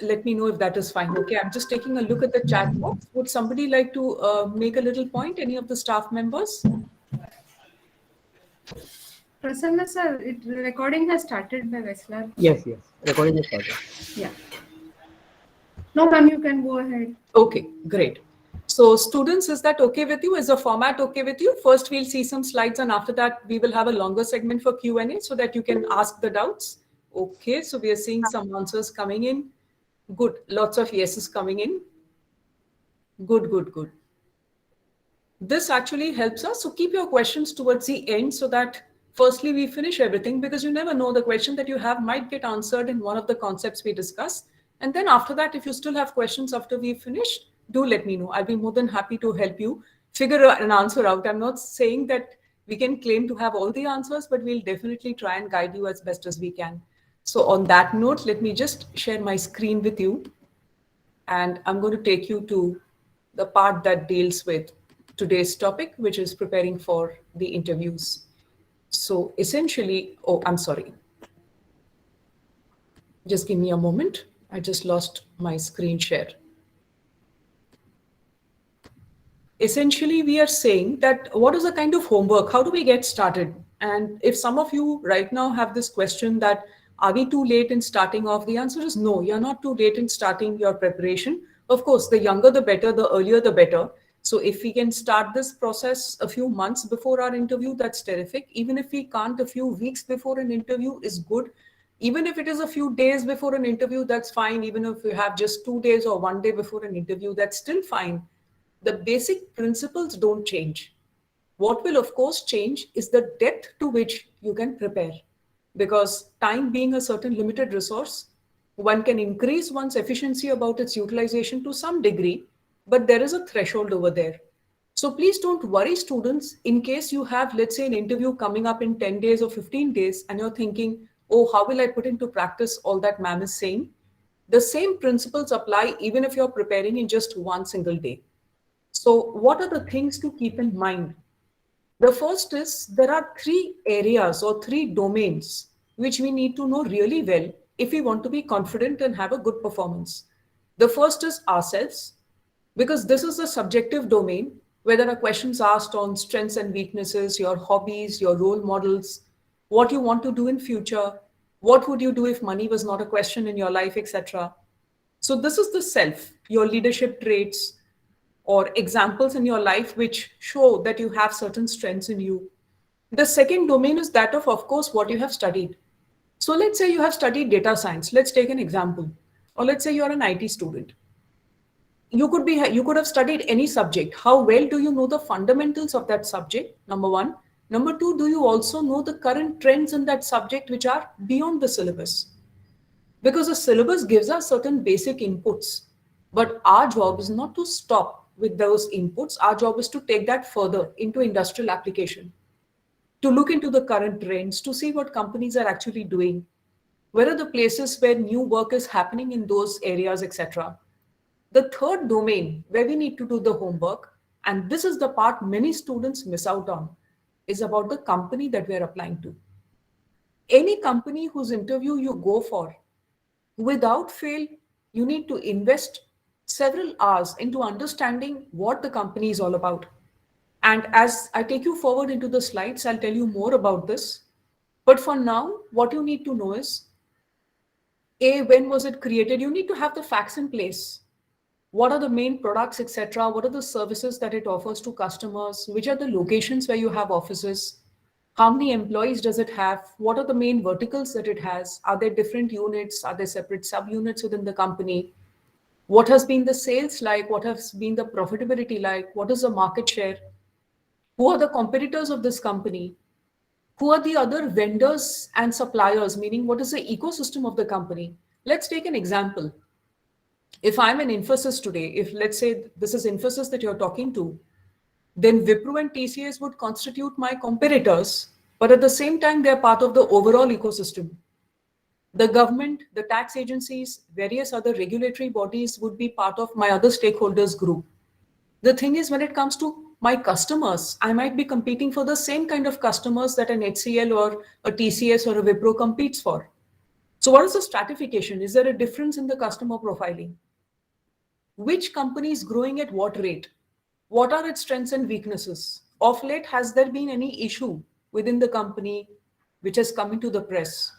let me know if that is fine. Okay, I'm just taking a look at the chat box. Would somebody like to make a little point? Any of the staff members? Prasanna sir, recording has started by VESLARC. Yes, recording is started. Yeah. No, ma'am, you can go ahead. Okay, great. So students, is that okay with you? Is the format okay with you? First, we'll see some slides, and after that, we will have a longer segment for Q&A so that you can ask the doubts. Okay, so we are seeing some answers coming in. Good, lots of yeses coming in. Good, good, good. This actually helps us. So keep your questions towards the end so that firstly, we finish everything, because you never know, the question that you have might get answered in one of the concepts we discuss. And then after that, if you still have questions after we finish, do let me know. I'll be more than happy to help you figure an answer out. I'm not saying that we can claim to have all the answers, but we'll definitely try and guide you as best as we can. So on that note, let me just share my screen with you. And I'm going to take you to the part that deals with today's topic, which is preparing for the interviews. So essentially, oh, I'm sorry. Just give me a moment. I just lost my screen share. Essentially, we are saying that what is the kind of homework? How do we get started? And if some of you right now have this question that, are we too late in starting off? The answer is no, you're not too late in starting your preparation. Of course, the younger, the better, the earlier, the better. So if we can start this process a few months before our interview, that's terrific. Even if we can't, a few weeks before an interview is good. Even if it is a few days before an interview, that's fine. Even if you have just 2 days or 1 day before an interview, that's still fine. The basic principles don't change. What will, of course, change is the depth to which you can prepare. Because time being a certain limited resource, one can increase one's efficiency about its utilization to some degree, but there is a threshold over there. So please don't worry, students, in case you have, let's say, an interview coming up in 10 days or 15 days, and you're thinking, oh, how will I put into practice all that ma'am is saying? The same principles apply even if you're preparing in just one single day. So what are the things to keep in mind? The first is, there are 3 areas or 3 domains which we need to know really well if we want to be confident and have a good performance. The first is ourselves, because this is a subjective domain where there are questions asked on strengths and weaknesses, your hobbies, your role models, what you want to do in future, what would you do if money was not a question in your life, etc. So this is the self, your leadership traits, or examples in your life which show that you have certain strengths in you. The second domain is that of course, what you have studied. So let's say you have studied data science. Let's take an example. Or let's say you're an IT student. You could have studied any subject. How well do you know the fundamentals of that subject? Number 1. Number 2, do you also know the current trends in that subject which are beyond the syllabus? Because the syllabus gives us certain basic inputs, but our job is not to stop with those inputs. Our job is to take that further into industrial application, to look into the current trends, to see what companies are actually doing, where are the places where new work is happening in those areas, etc. The third domain where we need to do the homework, and this is the part many students miss out on, is about the company that we're applying to. Any company whose interview you go for, without fail, you need to invest several hours into understanding what the company is all about. And as I take you forward into the slides, I'll tell you more about this. But for now, what you need to know is, A, when was it created? You need to have the facts in place. What are the main products, etc.? What are the services that it offers to customers? Which are the locations where you have offices? How many employees does it have? What are the main verticals that it has? Are there different units? Are there separate subunits within the company? What has been the sales like? What has been the profitability like? What is the market share? Who are the competitors of this company? Who are the other vendors and suppliers? Meaning, what is the ecosystem of the company? Let's take an example. If I'm in Infosys today, if let's say this is Infosys that you're talking to, then Wipro and TCS would constitute my competitors, but at the same time, they're part of the overall ecosystem. The government, the tax agencies, various other regulatory bodies would be part of my other stakeholders group. The thing is, when it comes to my customers, I might be competing for the same kind of customers that an HCL or a TCS or a Wipro competes for. So what is the stratification? Is there a difference in the customer profiling? Which company is growing at what rate? What are its strengths and weaknesses? Of late, has there been any issue within the company which has come into the press?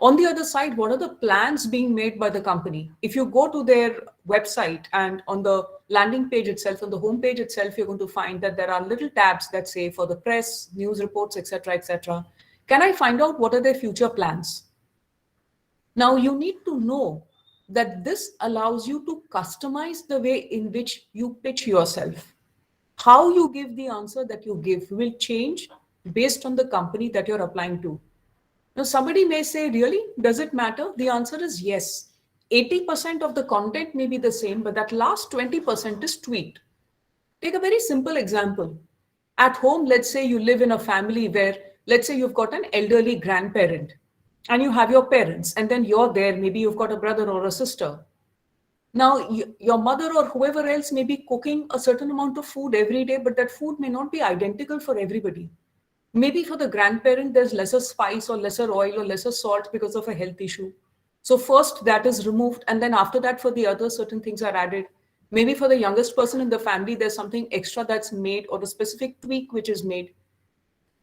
On the other side, what are the plans being made by the company? If you go to their website and on the landing page itself, on the home page itself, you're going to find that there are little tabs that say for the press, news reports, etc., etc. Can I find out what are their future plans? Now, you need to know that this allows you to customize the way in which you pitch yourself. How you give the answer that you give will change based on the company that you're applying to. Now, somebody may say, really, does it matter? The answer is yes. 80% of the content may be the same, but that last 20% is tweaked. Take a very simple example. At home, let's say you live in a family where, let's say you've got an elderly grandparent and you have your parents, and then you're there, maybe you've got a brother or a sister. Now, your mother or whoever else may be cooking a certain amount of food every day, but that food may not be identical for everybody. Maybe for the grandparent, there's lesser spice or lesser oil or lesser salt because of a health issue. So first that is removed, and then after that for the other certain things are added. Maybe for the youngest person in the family, there's something extra that's made or a specific tweak which is made.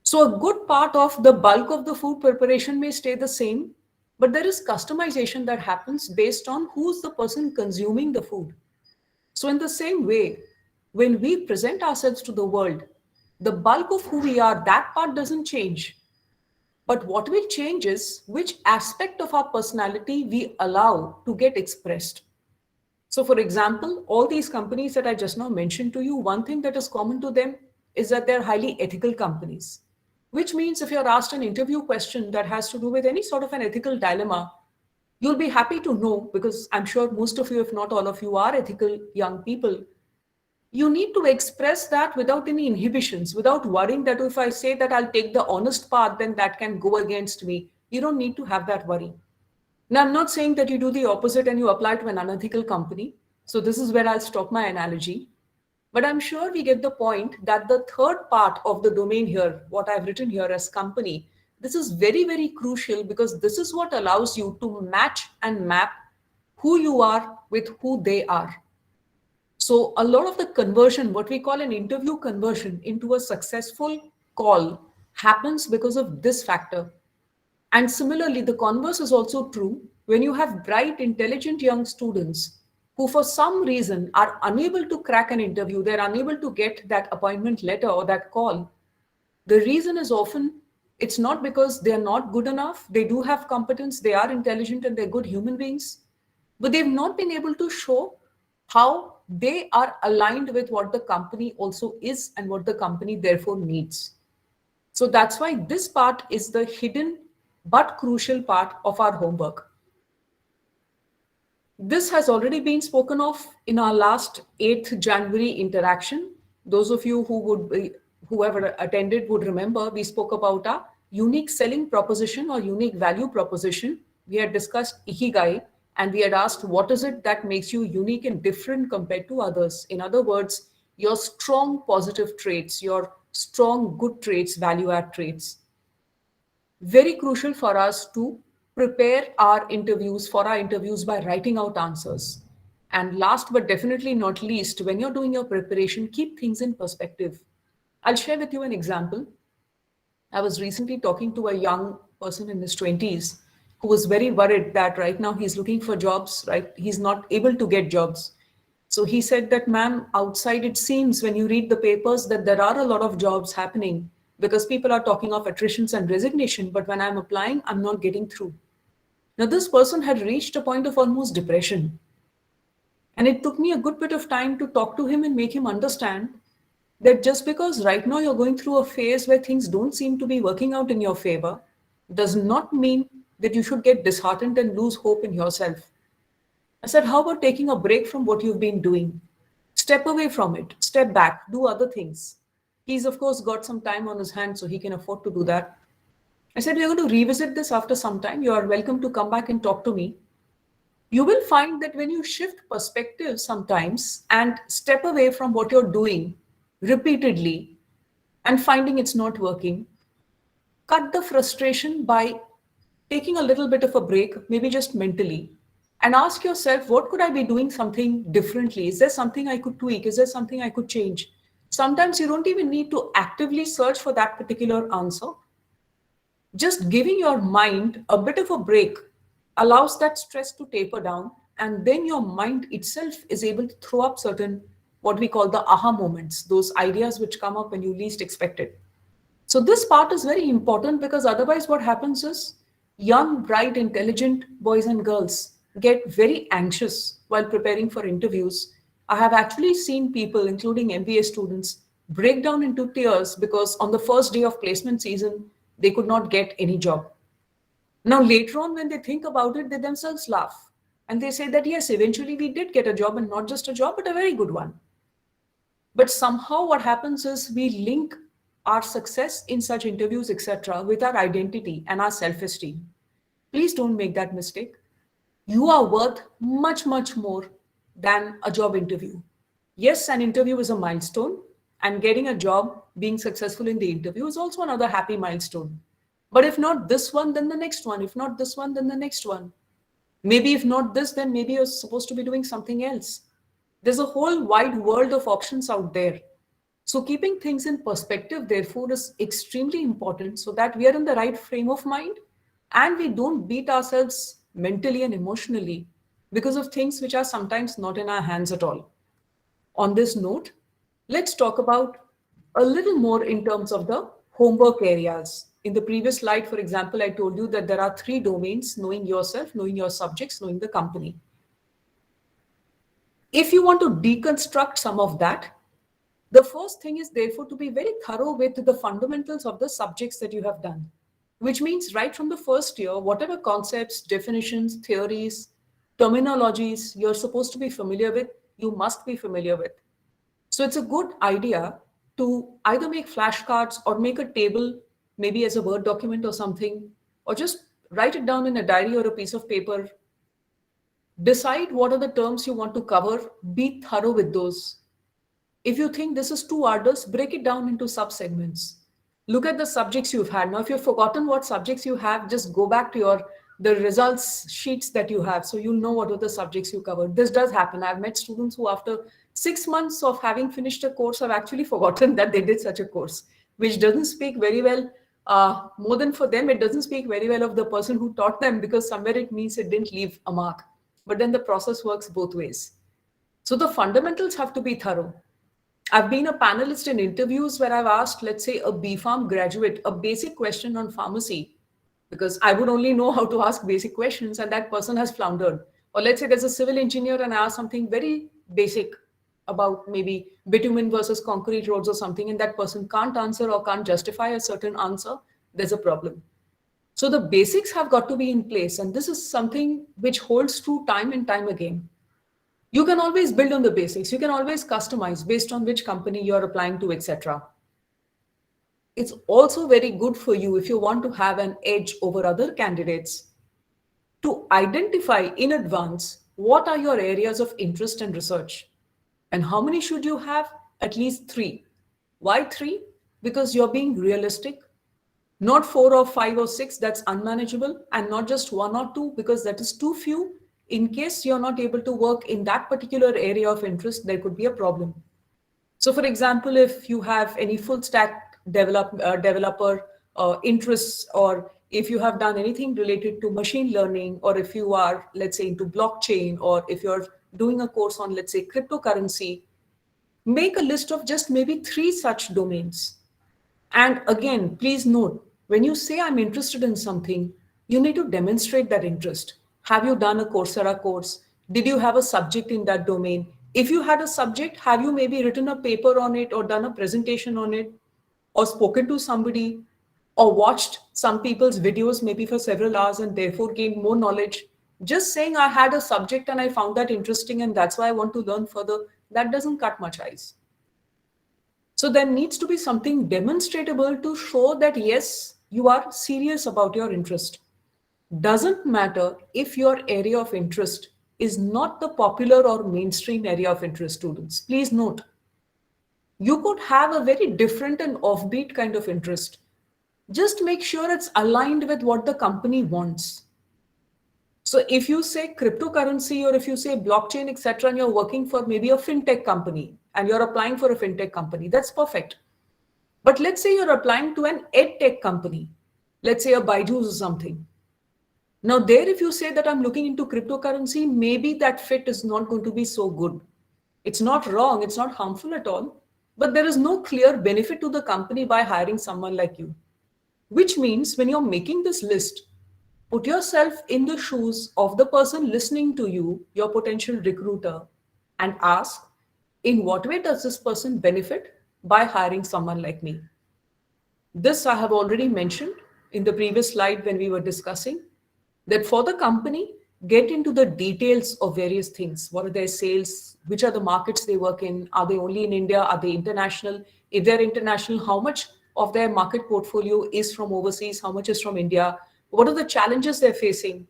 So a good part of the bulk of the food preparation may stay the same, but there is customization that happens based on who's the person consuming the food. So in the same way, when we present ourselves to the world, the bulk of who we are, that part doesn't change. But what will change is which aspect of our personality we allow to get expressed. So for example, all these companies that I just now mentioned to you, one thing that is common to them is that they're highly ethical companies, which means if you're asked an interview question that has to do with any sort of an ethical dilemma, you'll be happy to know, because I'm sure most of you, if not all of you, are ethical young people. You need to express that without any inhibitions, without worrying that if I say that I'll take the honest path, then that can go against me. You don't need to have that worry. Now, I'm not saying that you do the opposite and you apply to an unethical company. So this is where I'll stop my analogy. But I'm sure we get the point that the third part of the domain here, what I've written here as company, this is very, very crucial because this is what allows you to match and map who you are with who they are. So a lot of the conversion, what we call an interview conversion into a successful call, happens because of this factor. And similarly, the converse is also true when you have bright, intelligent young students who, for some reason, are unable to crack an interview, they're unable to get that appointment letter or that call. The reason is often it's not because they're not good enough. They do have competence, they are intelligent, and they're good human beings, but they've not been able to show how they are aligned with what the company also is and what the company therefore needs. So that's why this part is the hidden but crucial part of our homework. This has already been spoken of in our last 8th January interaction. Those of you whoever attended would remember we spoke about a unique selling proposition or unique value proposition. We had discussed Ikigai and we had asked what is it that makes you unique and different compared to others. In other words, your strong positive traits, your strong good traits, value add traits. Very crucial for us to prepare our interviews for our interviews by writing out answers. And last but definitely not least, when you're doing your preparation, keep things in perspective. I'll share with you an example. I was recently talking to a young person in his 20s who was very worried that right now he's looking for jobs, right? He's not able to get jobs. So he said that, ma'am, outside it seems when you read the papers that there are a lot of jobs happening because people are talking of attritions and resignation, but when I'm applying, I'm not getting through. Now, this person had reached a point of almost depression. And it took me a good bit of time to talk to him and make him understand that just because right now you're going through a phase where things don't seem to be working out in your favor, does not mean that you should get disheartened and lose hope in yourself. I said, how about taking a break from what you've been doing? Step away from it, step back, do other things. He's, of course, got some time on his hands, so he can afford to do that. I said, we're going to revisit this after some time. You are welcome to come back and talk to me. You will find that when you shift perspective sometimes and step away from what you're doing repeatedly and finding it's not working, cut the frustration by taking a little bit of a break, maybe just mentally, and ask yourself, what could I be doing something differently? Is there something I could tweak? Is there something I could change? Sometimes you don't even need to actively search for that particular answer. Just giving your mind a bit of a break allows that stress to taper down, and then your mind itself is able to throw up certain, what we call the aha moments, those ideas which come up when you least expect it. So this part is very important, because otherwise what happens is young, bright, intelligent boys and girls get very anxious while preparing for interviews. I have actually seen people, including MBA students, break down into tears because on the first day of placement season, they could not get any job. Now, later on, when they think about it, they themselves laugh. And they say that, yes, eventually we did get a job, and not just a job, but a very good one. But somehow what happens is we link our success in such interviews, etc., with our identity and our self esteem. Please don't make that mistake. You are worth much, much more than a job interview. Yes, an interview is a milestone, and getting a job, being successful in the interview, is also another happy milestone. But if not this one, then the next one. If not this one, then the next one. Maybe if not this, then maybe you're supposed to be doing something else. There's a whole wide world of options out there. So keeping things in perspective, therefore, is extremely important, so that we are in the right frame of mind and we don't beat ourselves mentally and emotionally because of things which are sometimes not in our hands at all. On this note, let's talk about a little more in terms of the homework areas. In the previous slide, for example, I told you that there are three domains: knowing yourself, knowing your subjects, knowing the company. If you want to deconstruct some of that, the first thing is therefore to be very thorough with the fundamentals of the subjects that you have done, which means right from the first year, whatever concepts, definitions, theories, terminologies you're supposed to be familiar with, you must be familiar with. So it's a good idea to either make flashcards or make a table, maybe as a Word document or something, or just write it down in a diary or a piece of paper. Decide what are the terms you want to cover, be thorough with those. If you think this is too arduous, break it down into sub-segments. Look at the subjects you've had. Now, if you've forgotten what subjects you have, just go back to the results sheets that you have, so you know what are the subjects you covered. This does happen. I've met students who, after 6 months of having finished a course, have actually forgotten that they did such a course, which doesn't speak very well. More than for them, it doesn't speak very well of the person who taught them, because somewhere it means it didn't leave a mark. But then the process works both ways. So the fundamentals have to be thorough. I've been a panelist in interviews where I've asked, let's say, a BPharm graduate a basic question on pharmacy, because I would only know how to ask basic questions, and that person has floundered. Or let's say there's a civil engineer and I ask something very basic about maybe bitumen versus concrete roads or something, and that person can't answer or can't justify a certain answer. There's a problem. So the basics have got to be in place, and this is something which holds true time and time again. You can always build on the basics. You can always customize based on which company you're applying to, etc. It's also very good for you, if you want to have an edge over other candidates, to identify in advance what are your areas of interest and research. And how many should you have? At least three. Why three? Because you're being realistic. Not four or five or six, that's unmanageable, and not just one or two, because that is too few. In case you're not able to work in that particular area of interest, there could be a problem. So for example, if you have any full stack developer interests, or if you have done anything related to machine learning, or if you are, let's say, into blockchain, or if you're doing a course on, let's say, cryptocurrency, make a list of just maybe three such domains. And again, please note, when you say I'm interested in something, you need to demonstrate that interest. Have you done a Coursera course? Did you have a subject in that domain? If you had a subject, have you maybe written a paper on it, or done a presentation on it, or spoken to somebody, or watched some people's videos maybe for several hours and therefore gained more knowledge? Just saying I had a subject and I found that interesting and that's why I want to learn further, that doesn't cut much ice. So there needs to be something demonstrable to show that yes, you are serious about your interest. Doesn't matter if your area of interest is not the popular or mainstream area of interest, students. Please note, you could have a very different and offbeat kind of interest. Just make sure it's aligned with what the company wants. So if you say cryptocurrency or if you say blockchain, etc., and you're working for maybe a fintech company and you're applying for a fintech company, that's perfect. But let's say you're applying to an ed tech company, let's say a Byju's or something. Now, there, if you say that I'm looking into cryptocurrency, maybe that fit is not going to be so good. It's not wrong, it's not harmful at all, but there is no clear benefit to the company by hiring someone like you. Which means when you're making this list, put yourself in the shoes of the person listening to you, your potential recruiter, and ask, in what way does this person benefit by hiring someone like me? This I have already mentioned in the previous slide when we were discussing that for the company, get into the details of various things. What are their sales? Which are the markets they work in? Are they only in India? Are they international? If they're international, how much of their market portfolio is from overseas? How much is from India? What are the challenges they're facing?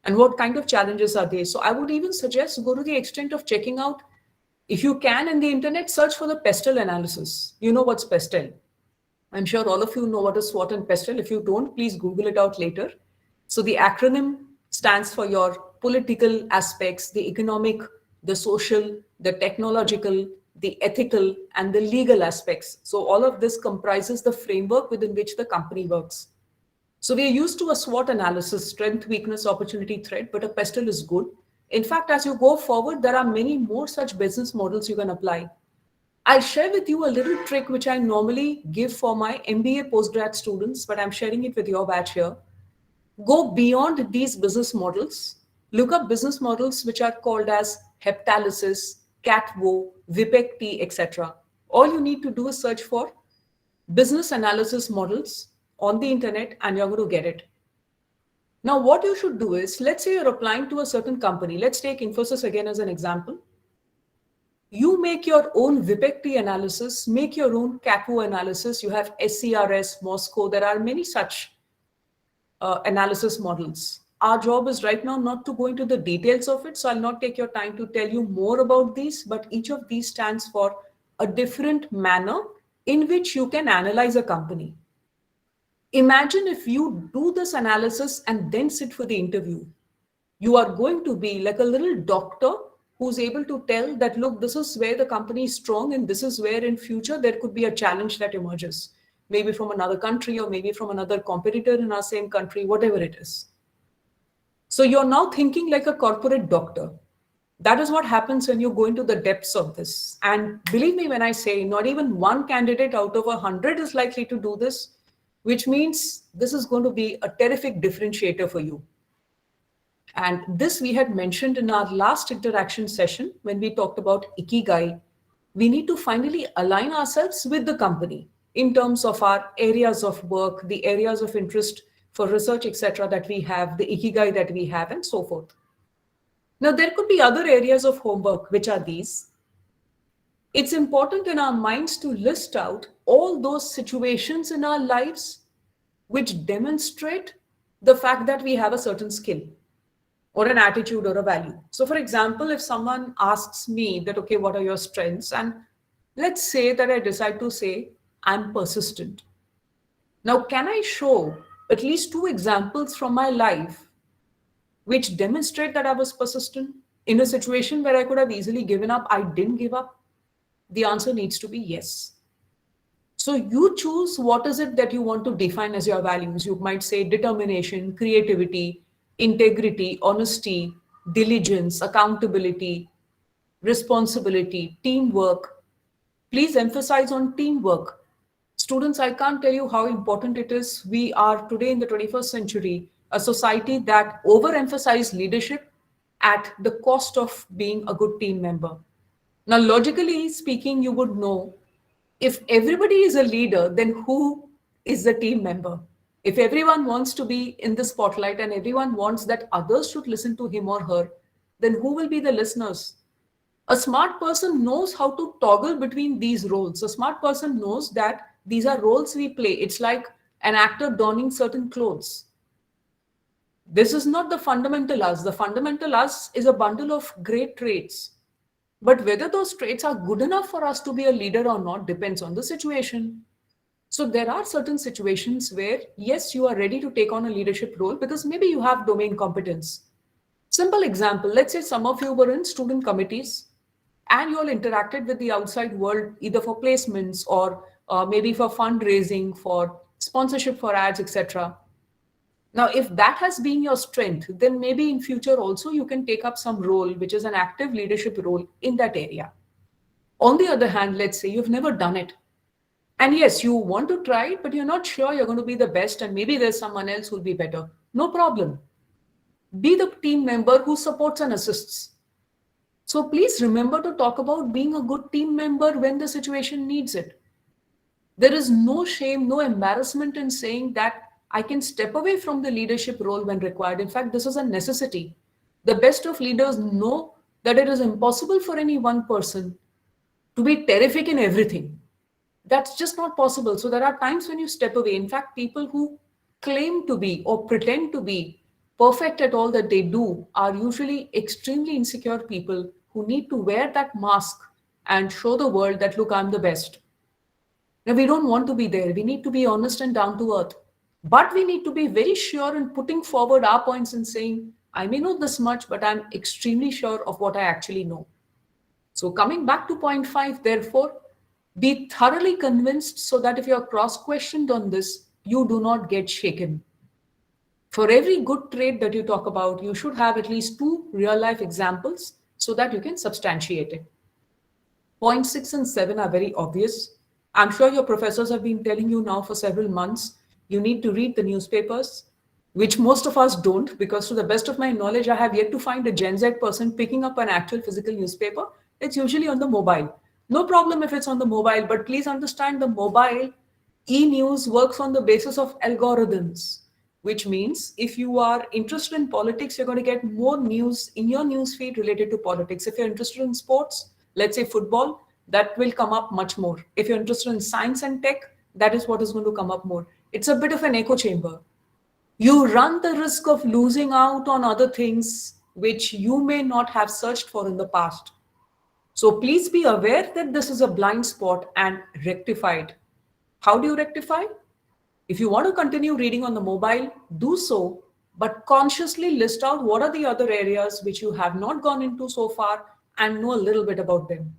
And what kind of challenges are they? So I would even suggest go to the extent of checking out, if you can in the internet, search for the pestle analysis. You know what's pestle. I'm sure all of you know what is SWOT and PESTEL. If you don't, please Google it out later. So the acronym stands for your political aspects, the economic, the social, the technological, the ethical, and the legal aspects. So all of this comprises the framework within which the company works. So we are used to a SWOT analysis, strength, weakness, opportunity, threat, but a PESTEL is good. In fact, as you go forward, there are many more such business models you can apply. I'll share with you a little trick which I normally give for my MBA postgrad students, but I'm sharing it with your batch here. Go beyond these business models. Look up business models which are called as heptalysis, CATWO, VPEC-T, etc. All you need to do is search for business analysis models on the internet and you're going to get it. Now, what you should do is, let's say you're applying to a certain company. Let's take Infosys again as an example. You make your own VPEC-T analysis, make your own CATWO analysis. You have SCRS, Moscow. There are many such analysis models. Our job is right now not to go into the details of it, so I'll not take your time to tell you more about these, but each of these stands for a different manner in which you can analyze a company. Imagine if you do this analysis and then sit for the interview. You are going to be like a little doctor who's able to tell that, look, this is where the company is strong and this is where in future there could be a challenge that emerges, maybe from another country or maybe from another competitor in our same country, whatever it is. So you're now thinking like a corporate doctor. That is what happens when you go into the depths of this. And believe me when I say not even one candidate out of 100 is likely to do this, which means this is going to be a terrific differentiator for you. And this we had mentioned in our last interaction session when we talked about Ikigai. We need to finally align ourselves with the company in terms of our areas of work, the areas of interest for research, etc., that we have, the Ikigai that we have, and so forth. Now, there could be other areas of homework, which are these. It's important in our minds to list out all those situations in our lives which demonstrate the fact that we have a certain skill or an attitude or a value. So for example, if someone asks me that, okay, what are your strengths? And let's say that I decide to say, I'm persistent. Now, can I show at least 2 examples from my life which demonstrate that I was persistent in a situation where I could have easily given up? I didn't give up. The answer needs to be yes. So you choose what is it that you want to define as your values. You might say determination, creativity, integrity, honesty, diligence, accountability, responsibility, teamwork. Please emphasize on teamwork. Students, I can't tell you how important it is. We are today in the 21st century, a society that overemphasizes leadership at the cost of being a good team member. Now, logically speaking, you would know if everybody is a leader, then who is the team member? If everyone wants to be in the spotlight and everyone wants that others should listen to him or her, then who will be the listeners? A smart person knows how to toggle between these roles. A smart person knows that these are roles we play. It's like an actor donning certain clothes. This is not the fundamental us. The fundamental us is a bundle of great traits. But whether those traits are good enough for us to be a leader or not depends on the situation. So there are certain situations where, yes, you are ready to take on a leadership role because maybe you have domain competence. Simple example, let's say some of you were in student committees and you all interacted with the outside world either for placements or maybe for fundraising, for sponsorship for ads, etc. Now, if that has been your strength, then maybe in future also you can take up some role which is an active leadership role in that area. On the other hand, let's say you've never done it. And yes, you want to try it, but you're not sure you're going to be the best, and maybe there's someone else who'll be better. No problem. Be the team member who supports and assists. So please remember to talk about being a good team member when the situation needs it. There is no shame, no embarrassment in saying that I can step away from the leadership role when required. In fact, this is a necessity. The best of leaders know that it is impossible for any one person to be terrific in everything. That's just not possible. So there are times when you step away. In fact, people who claim to be or pretend to be perfect at all that they do are usually extremely insecure people who need to wear that mask and show the world that, look, I'm the best. Now, we don't want to be there. We need to be honest and down to earth. But we need to be very sure in putting forward our points and saying, I may know this much, but I'm extremely sure of what I actually know. So, coming back to point five, therefore, be thoroughly convinced so that if you're cross questioned on this, you do not get shaken. For every good trait that you talk about, you should have at least two real life examples so that you can substantiate it. Point six and seven are very obvious. I'm sure your professors have been telling you now for several months you need to read the newspapers, which most of us don't, because to the best of my knowledge, I have yet to find a Gen Z person picking up an actual physical newspaper. It's usually on the mobile. No problem if it's on the mobile, but please understand the mobile e-news works on the basis of algorithms, which means if you are interested in politics, you're going to get more news in your news feed related to politics. If you're interested in sports, let's say football, that will come up much more. If you're interested in science and tech, that is what is going to come up more. It's a bit of an echo chamber. You run the risk of losing out on other things which you may not have searched for in the past. So please be aware that this is a blind spot and rectify it. How do you rectify? If you want to continue reading on the mobile, do so, but consciously list out what are the other areas which you have not gone into so far and know a little bit about them.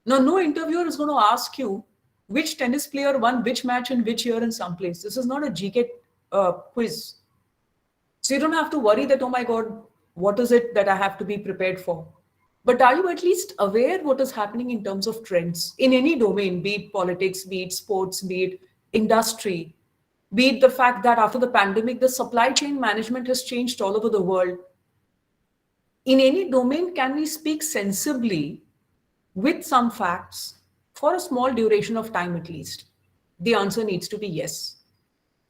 Now, no interviewer is going to ask you which tennis player won which match in which year in some place. This is not a GK quiz. So you don't have to worry that, oh my God, what is it that I have to be prepared for? But are you at least aware what is happening in terms of trends in any domain, be it politics, be it sports, be it industry, be it the fact that after the pandemic, the supply chain management has changed all over the world? In any domain, can we speak sensibly with some facts for a small duration of time at least? The answer needs to be yes.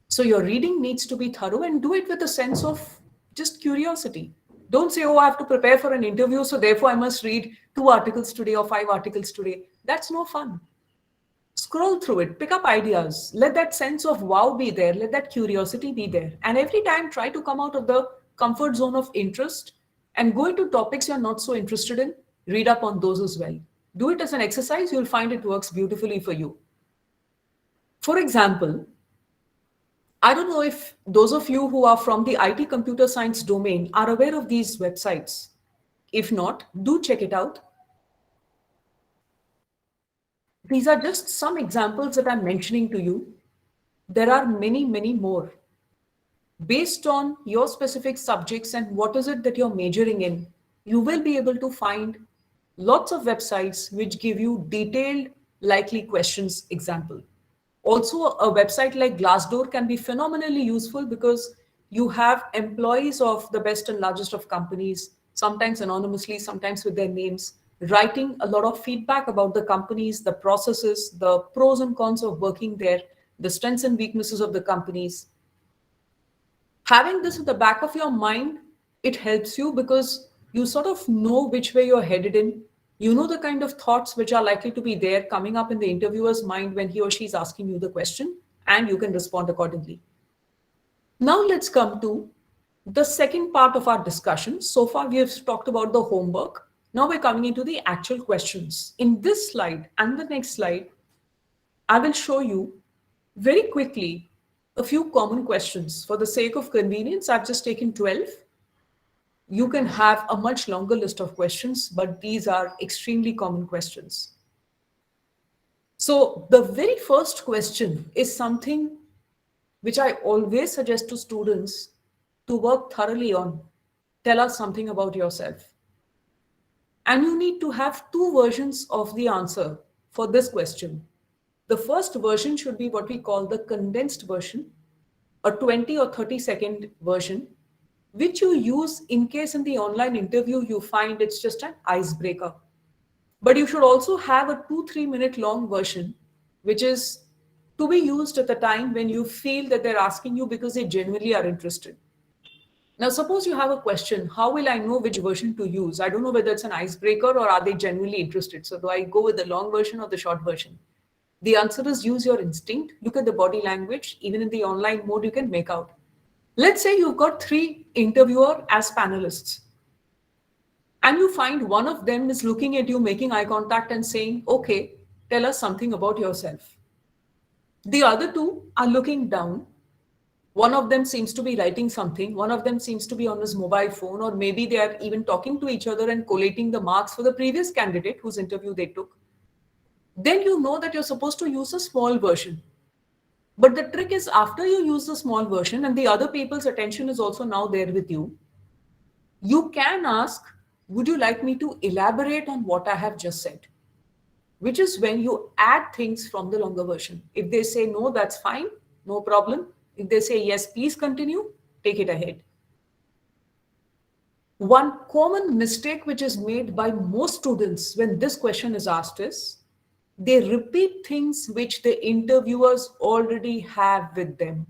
So your reading needs to be thorough and do it with a sense of just curiosity. Don't say, oh, I have to prepare for an interview, so therefore I must read 2 articles today or 5 articles today. That's no fun. Scroll through it, pick up ideas, let that sense of wow be there, let that curiosity be there. And every time try to come out of the comfort zone of interest and go into topics you're not so interested in, read up on those as well. Do it as an exercise, you'll find it works beautifully for you. For example, I don't know if those of you who are from the IT computer science domain are aware of these websites. If not, do check it out. These are just some examples that I'm mentioning to you. There are many, many more. Based on your specific subjects and what is it that you're majoring in, you will be able to find lots of websites which give you detailed likely questions example. Also, a website like Glassdoor can be phenomenally useful because you have employees of the best and largest of companies, sometimes anonymously, sometimes with their names, writing a lot of feedback about the companies, the processes, the pros and cons of working there, the strengths and weaknesses of the companies. Having this at the back of your mind, it helps you because you sort of know which way you're headed in. You know the kind of thoughts which are likely to be there coming up in the interviewer's mind when he or she is asking you the question, and you can respond accordingly. Now let's come to the second part of our discussion. So far, we have talked about the homework. Now we're coming into the actual questions. In this slide and the next slide, I will show you Very quickly, a few common questions. For the sake of convenience, I've just taken 12. You can have a much longer list of questions, but these are extremely common questions. So, the very first question is something which I always suggest to students to work thoroughly on. Tell us something about yourself. And you need to have two versions of the answer for this question. The first version should be what we call the condensed version, a 20 or 30-second version, which you use in case in the online interview you find it's just an icebreaker. But you should also have a 2-3 minute long version, which is to be used at the time when you feel that they're asking you because they genuinely are interested. Now, suppose you have a question, how will I know which version to use? I don't know whether it's an icebreaker or are they genuinely interested. So, do I go with the long version or the short version? The answer is use your instinct. Look at the body language. Even in the online mode, you can make out. Let's say you've got 3 interviewer as panelists, and you find one of them is looking at you, making eye contact, and saying, "Okay, tell us something about yourself." The other two are looking down. One of them seems to be writing something, one of them seems to be on his mobile phone, or maybe they are even talking to each other and collating the marks for the previous candidate whose interview they took. Then you know that you're supposed to use a small version. But the trick is, after you use the small version and the other people's attention is also now there with you, you can ask, would you like me to elaborate on what I have just said? Which is when you add things from the longer version. If they say no, that's fine, no problem. If they say yes, please continue, take it ahead. One common mistake which is made by most students when this question is asked is they repeat things which the interviewers already have with them.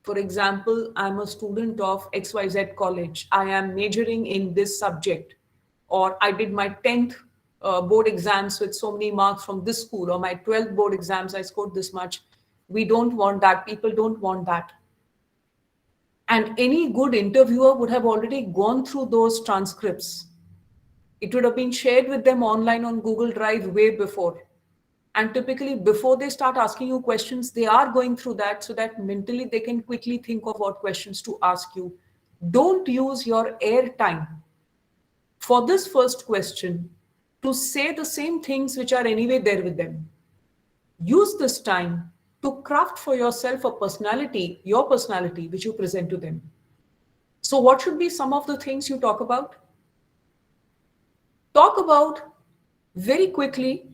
For example, I'm a student of XYZ college. I am majoring in this subject. Or I did my 10th board exams with so many marks from this school. Or my 12th board exams, I scored this much. We don't want that. People don't want that. And any good interviewer would have already gone through those transcripts. It would have been shared with them online on Google Drive way before. And typically, before they start asking you questions, they are going through that so that mentally they can quickly think of what questions to ask you. Don't use your air time for this first question to say the same things which are anyway there with them. Use this time to craft for yourself a personality, your personality, which you present to them. So, what should be some of the things you talk about? Talk about very quickly,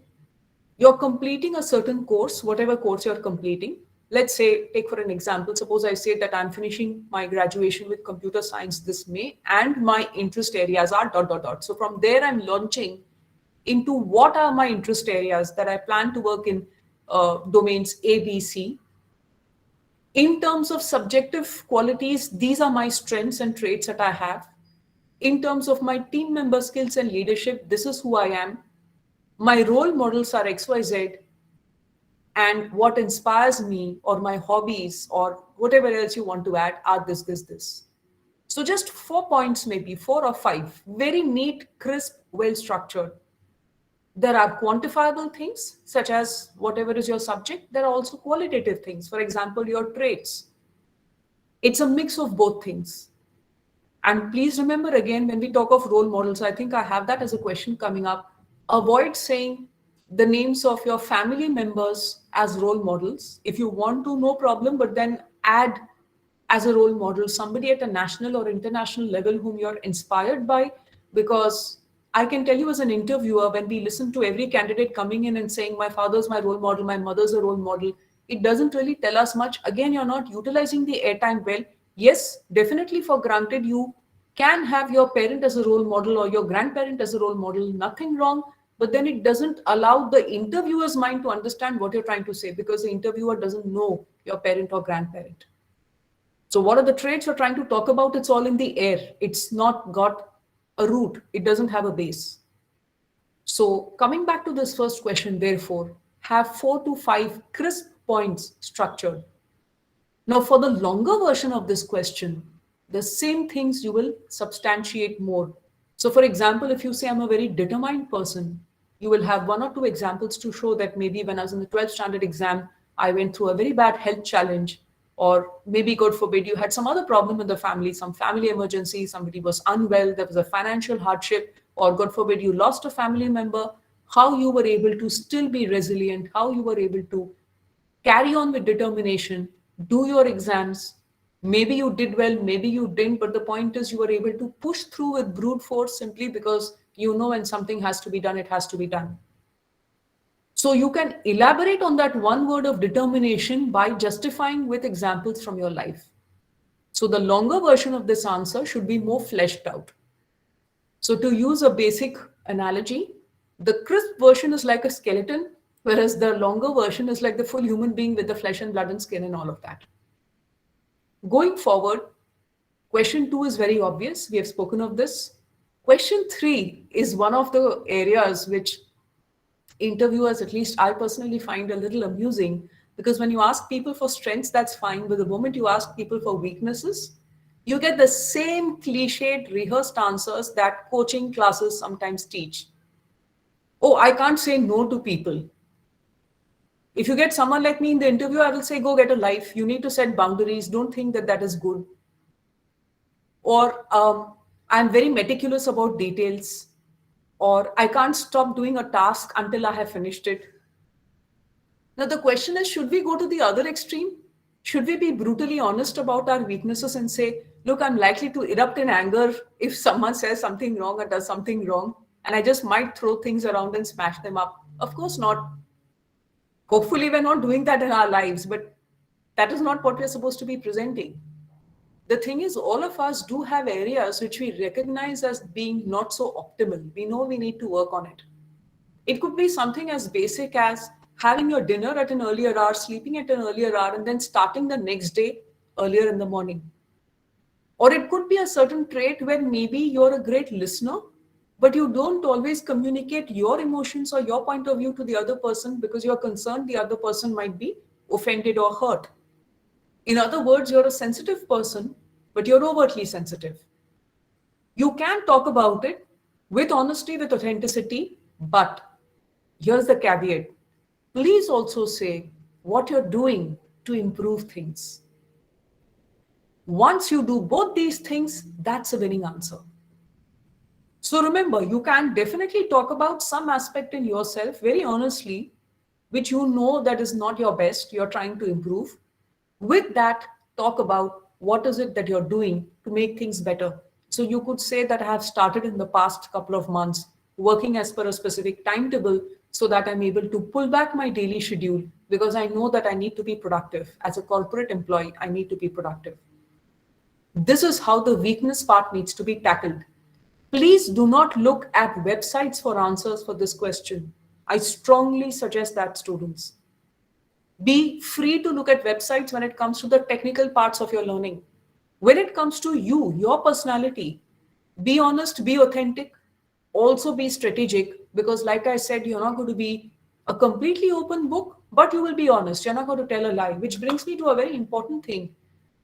you're completing a certain course, whatever course you're completing. Let's say, take for an example, suppose I say that I'm finishing my graduation with computer science this May and my interest areas are dot, dot, dot. So from there, I'm launching into what are my interest areas that I plan to work in domains A, B, C. In terms of subjective qualities, these are my strengths and traits that I have. In terms of my team member skills and leadership, this is who I am. My role models are XYZ, and what inspires me or my hobbies or whatever else you want to add are this. So just 4 points, maybe 4 or 5, very neat, crisp, well structured. There are quantifiable things such as whatever is your subject. There are also qualitative things. For example, your traits. It's a mix of both things. And please remember again, when we talk of role models, I think I have that as a question coming up. Avoid saying the names of your family members as role models. If you want to, no problem, but then add as a role model somebody at a national or international level whom you're inspired by. Because I can tell you as an interviewer, when we listen to every candidate coming in and saying, my father's my role model, my mother's a role model, it doesn't really tell us much. Again, you're not utilizing the airtime well. Yes, definitely for granted, you can have your parent as a role model or your grandparent as a role model, nothing wrong, but then it doesn't allow the interviewer's mind to understand what you're trying to say because the interviewer doesn't know your parent or grandparent. So what are the traits you're trying to talk about? It's all in the air. It's not got a root. It doesn't have a base. So coming back to this first question, therefore, have 4 to 5 crisp points structured. Now, for the longer version of this question, the same things you will substantiate more. So, for example, if you say I'm a very determined person, you will have 1 or 2 examples to show that maybe when I was in the 12th standard exam, I went through a very bad health challenge, or maybe, God forbid, you had some other problem in the family, some family emergency, somebody was unwell, there was a financial hardship, or God forbid, you lost a family member, how you were able to still be resilient, how you were able to carry on with determination, do your exams. Maybe you did well, maybe you didn't, but the point is you were able to push through with brute force simply because you know when something has to be done, it has to be done. So you can elaborate on that one word of determination by justifying with examples from your life. So the longer version of this answer should be more fleshed out. So to use a basic analogy, the crisp version is like a skeleton, whereas the longer version is like the full human being with the flesh and blood and skin and all of that. Going forward, question 2 is very obvious. We have spoken of this. Question 3 is one of the areas which interviewers, at least I personally find a little amusing, because when you ask people for strengths, that's fine. But the moment you ask people for weaknesses, you get the same cliched, rehearsed answers that coaching classes sometimes teach. Oh, I can't say no to people. If you get someone like me in the interview, I will say, go get a life. You need to set boundaries. Don't think that that is good. Or I'm very meticulous about details. Or I can't stop doing a task until I have finished it. Now, the question is, should we go to the other extreme? Should we be brutally honest about our weaknesses and say, look, I'm likely to erupt in anger if someone says something wrong or does something wrong, and I just might throw things around and smash them up? Of course not. Hopefully, we're not doing that in our lives, but that is not what we're supposed to be presenting. The thing is, all of us do have areas which we recognize as being not so optimal. We know we need to work on it. It could be something as basic as having your dinner at an earlier hour, sleeping at an earlier hour, and then starting the next day earlier in the morning. Or it could be a certain trait where maybe you're a great listener, but you don't always communicate your emotions or your point of view to the other person because you're concerned the other person might be offended or hurt. In other words, you're a sensitive person, but you're overtly sensitive. You can talk about it with honesty, with authenticity, but here's the caveat. Please also say what you're doing to improve things. Once you do both these things, that's a winning answer. So remember, you can definitely talk about some aspect in yourself very honestly, which you know that is not your best, you're trying to improve. With that, talk about what is it that you're doing to make things better. So you could say that I have started in the past couple of months working as per a specific timetable so that I'm able to pull back my daily schedule because I know that I need to be productive. As a corporate employee, I need to be productive. This is how the weakness part needs to be tackled. Please do not look at websites for answers for this question. I strongly suggest that, students. Be free to look at websites when it comes to the technical parts of your learning. When it comes to you, your personality, be honest, be authentic, also be strategic, because like I said, you're not going to be a completely open book, but you will be honest. You're not going to tell a lie, which brings me to a very important thing.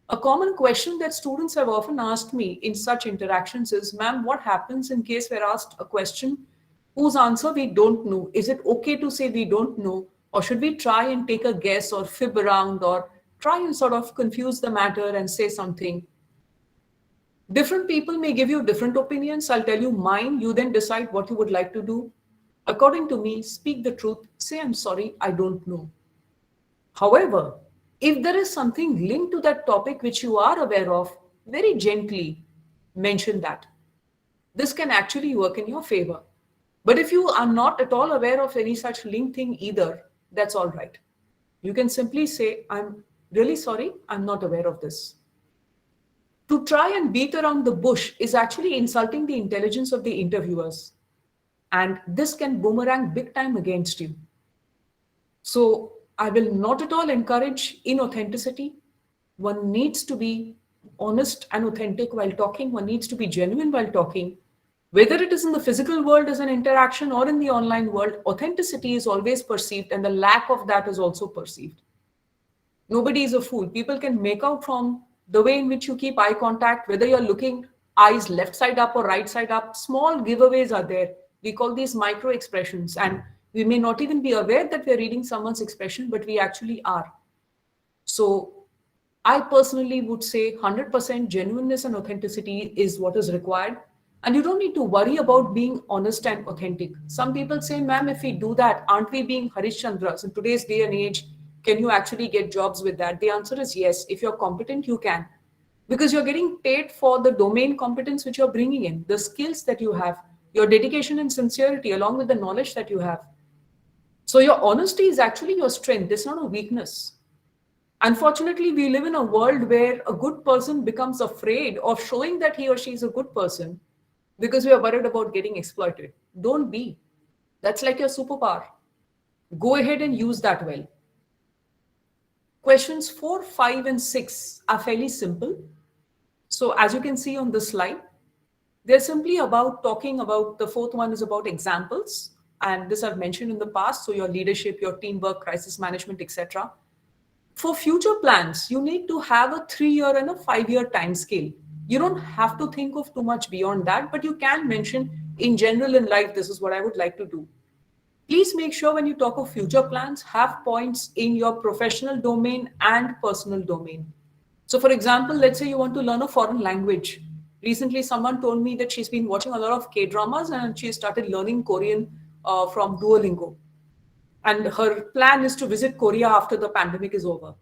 A common question that students have often asked me in such interactions is, ma'am, what happens in case we're asked a question whose answer we don't know? Is it okay to say we don't know? Or should we try and take a guess or fib around or try and sort of confuse the matter and say something? Different people may give you different opinions. I'll tell you mine. You then decide what you would like to do. According to me, speak the truth. Say, I'm sorry, I don't know. However, if there is something linked to that topic which you are aware of, very gently mention that. This can actually work in your favor. But if you are not at all aware of any such linked thing either, that's all right. You can simply say, I'm really sorry, I'm not aware of this. To try and beat around the bush is actually insulting the intelligence of the interviewers. And this can boomerang big time against you. So I will not at all encourage inauthenticity. One needs to be honest and authentic while talking. One needs to be genuine while talking. Whether it is in the physical world as an interaction or in the online world, authenticity is always perceived and the lack of that is also perceived. Nobody is a fool. People can make out from the way in which you keep eye contact, whether you're looking eyes left side up or right side up. Small giveaways are there. We call these micro expressions. And We may not even be aware that we're reading someone's expression, but we actually are. So I personally would say 100% genuineness and authenticity is what is required. And you don't need to worry about being honest and authentic. Some people say, ma'am, if we do that, aren't we being Harishchandras? In today's day and age, can you actually get jobs with that? The answer is yes. If you're competent, you can. Because you're getting paid for the domain competence which you're bringing in, the skills that you have, your dedication and sincerity, along with the knowledge that you have. So your honesty is actually your strength. It's not a weakness. Unfortunately, we live in a world where a good person becomes afraid of showing that he or she is a good person because we are worried about getting exploited. Don't be. That's like your superpower. Go ahead and use that well. Questions 4, 5, and 6 are fairly simple. So, as you can see on the slide, they're simply about talking about the fourth one is about examples. And this I've mentioned in the past. So, your leadership, your teamwork, crisis management, etc. For future plans, you need to have a 3-year and a 5-year time scale. You don't have to think of too much beyond that, but you can mention in general in life, this is what I would like to do. Please make sure when you talk of future plans, have points in your professional domain and personal domain. So, for example, let's say you want to learn a foreign language. Recently, someone told me that she's been watching a lot of K dramas and she started learning Korean from Duolingo. And her plan is to visit Korea after the pandemic is over.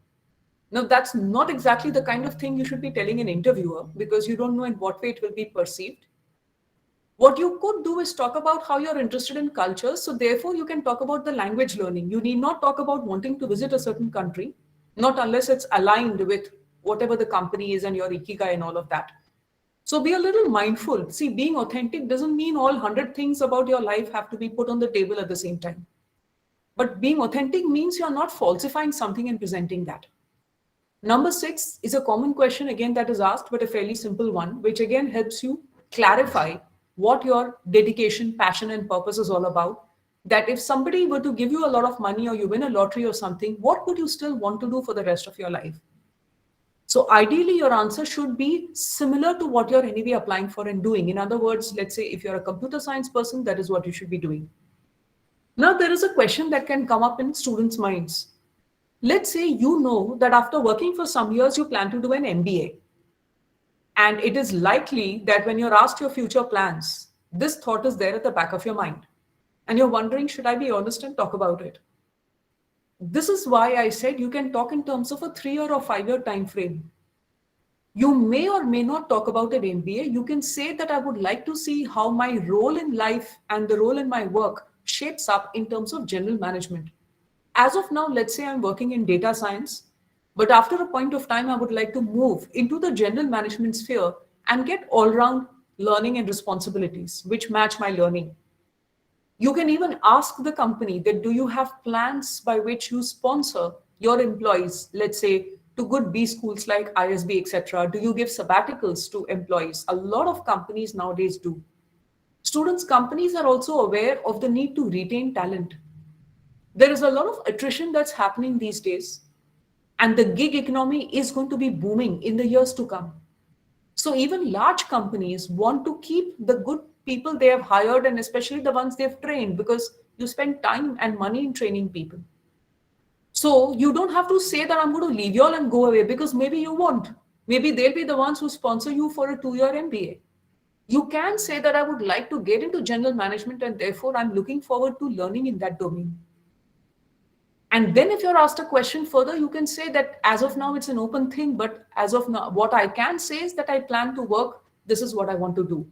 Now, that's not exactly the kind of thing you should be telling an interviewer because you don't know in what way it will be perceived. What you could do is talk about how you're interested in culture. So, therefore, you can talk about the language learning. You need not talk about wanting to visit a certain country, not unless it's aligned with whatever the company is and your ikigai and all of that. So, be a little mindful. See, being authentic doesn't mean all 100 things about your life have to be put on the table at the same time. But being authentic means you're not falsifying something and presenting that. Number 6 is a common question again that is asked, but a fairly simple one, which again helps you clarify what your dedication, passion, and purpose is all about. That if somebody were to give you a lot of money or you win a lottery or something, what would you still want to do for the rest of your life? So ideally, your answer should be similar to what you're anyway applying for and doing. In other words, let's say if you're a computer science person, that is what you should be doing. Now, there is a question that can come up in students' minds. Let's say you know that after working for some years, you plan to do an MBA. And it is likely that when you're asked your future plans, this thought is there at the back of your mind. And you're wondering, should I be honest and talk about it? This is why I said you can talk in terms of a 3-year or 5-year time frame. You may or may not talk about an MBA. You can say that I would like to see how my role in life and the role in my work shapes up in terms of general management. As of now, let's say I'm working in data science, but after a point of time, I would like to move into the general management sphere and get all-round learning and responsibilities which match my learning. You can even ask the company that do you have plans by which you sponsor your employees, let's say to good B schools like ISB, etc. Do you give sabbaticals to employees? A lot of companies nowadays do. Students, companies are also aware of the need to retain talent. There is a lot of attrition that's happening these days, and the gig economy is going to be booming in the years to come. So even large companies want to keep the good people they have hired and especially the ones they've trained because you spend time and money in training people. So you don't have to say that I'm going to leave you all and go away because maybe you won't. Maybe they'll be the ones who sponsor you for a 2-year MBA. You can say that I would like to get into general management and therefore I'm looking forward to learning in that domain. And then if you're asked a question further, you can say that as of now, it's an open thing, but as of now, what I can say is that I plan to work. This is what I want to do.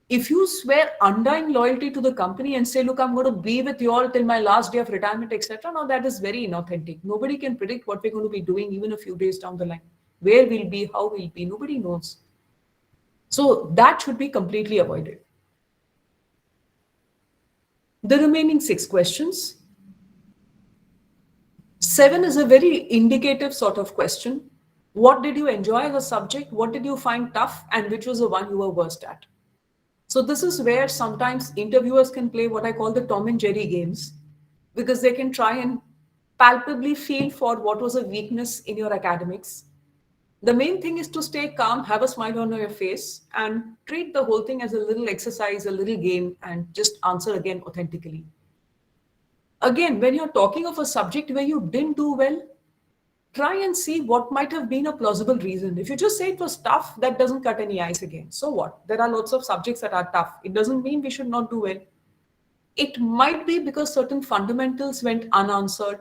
If you swear undying loyalty to the company and say, look, I'm going to be with you all till my last day of retirement, etc. Now that is very inauthentic. Nobody can predict what we're going to be doing even a few days down the line. Where we'll be, how we'll be, nobody knows. So that should be completely avoided. The remaining 6 questions. 7 is a very indicative sort of question. What did you enjoy as a subject? What did you find tough? And which was the one you were worst at? So this is where sometimes interviewers can play what I call the Tom and Jerry games, because they can try and palpably feel for what was a weakness in your academics. The main thing is to stay calm, have a smile on your face, and treat the whole thing as a little exercise, a little game, and just answer again authentically. Again, when you're talking of a subject where you didn't do well, try and see what might have been a plausible reason. If you just say it was tough, that doesn't cut any ice again. So what? There are lots of subjects that are tough. It doesn't mean we should not do well. It might be because certain fundamentals went unanswered.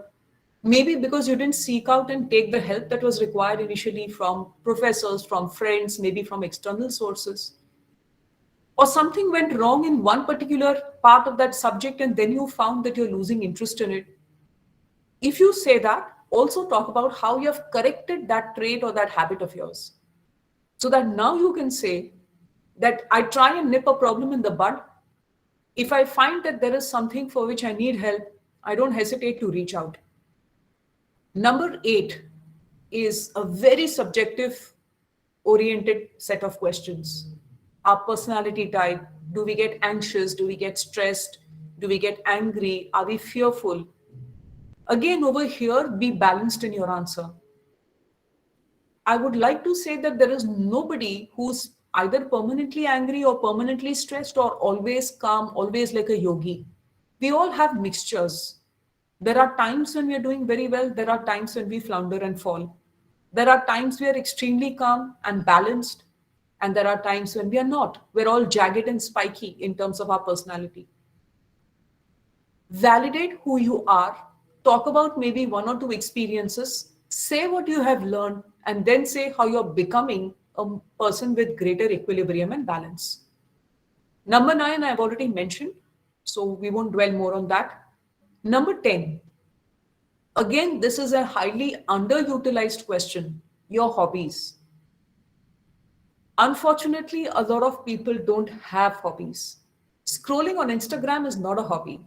Maybe because you didn't seek out and take the help that was required initially from professors, from friends, maybe from external sources. Or something went wrong in one particular part of that subject and then you found that you're losing interest in it. If you say that, also talk about how you have corrected that trait or that habit of yours. So that now you can say that I try and nip a problem in the bud. If I find that there is something for which I need help, I don't hesitate to reach out. Number 8 is a very subjective oriented set of questions. Our personality type, do we get anxious? Do we get stressed? Do we get angry? Are we fearful? Again, over here, be balanced in your answer. I would like to say that there is nobody who's either permanently angry or permanently stressed or always calm, always like a yogi. We all have mixtures. There are times when we are doing very well, there are times when we flounder and fall. There are times we are extremely calm and balanced, and there are times when we are not. We're all jagged and spiky in terms of our personality. Validate who you are, talk about maybe one or two experiences, say what you have learned, and then say how you're becoming a person with greater equilibrium and balance. Number 9, I've already mentioned, so we won't dwell more on that. Number 10, again, this is a highly underutilized question, your hobbies. Unfortunately, a lot of people don't have hobbies. Scrolling on Instagram is not a hobby.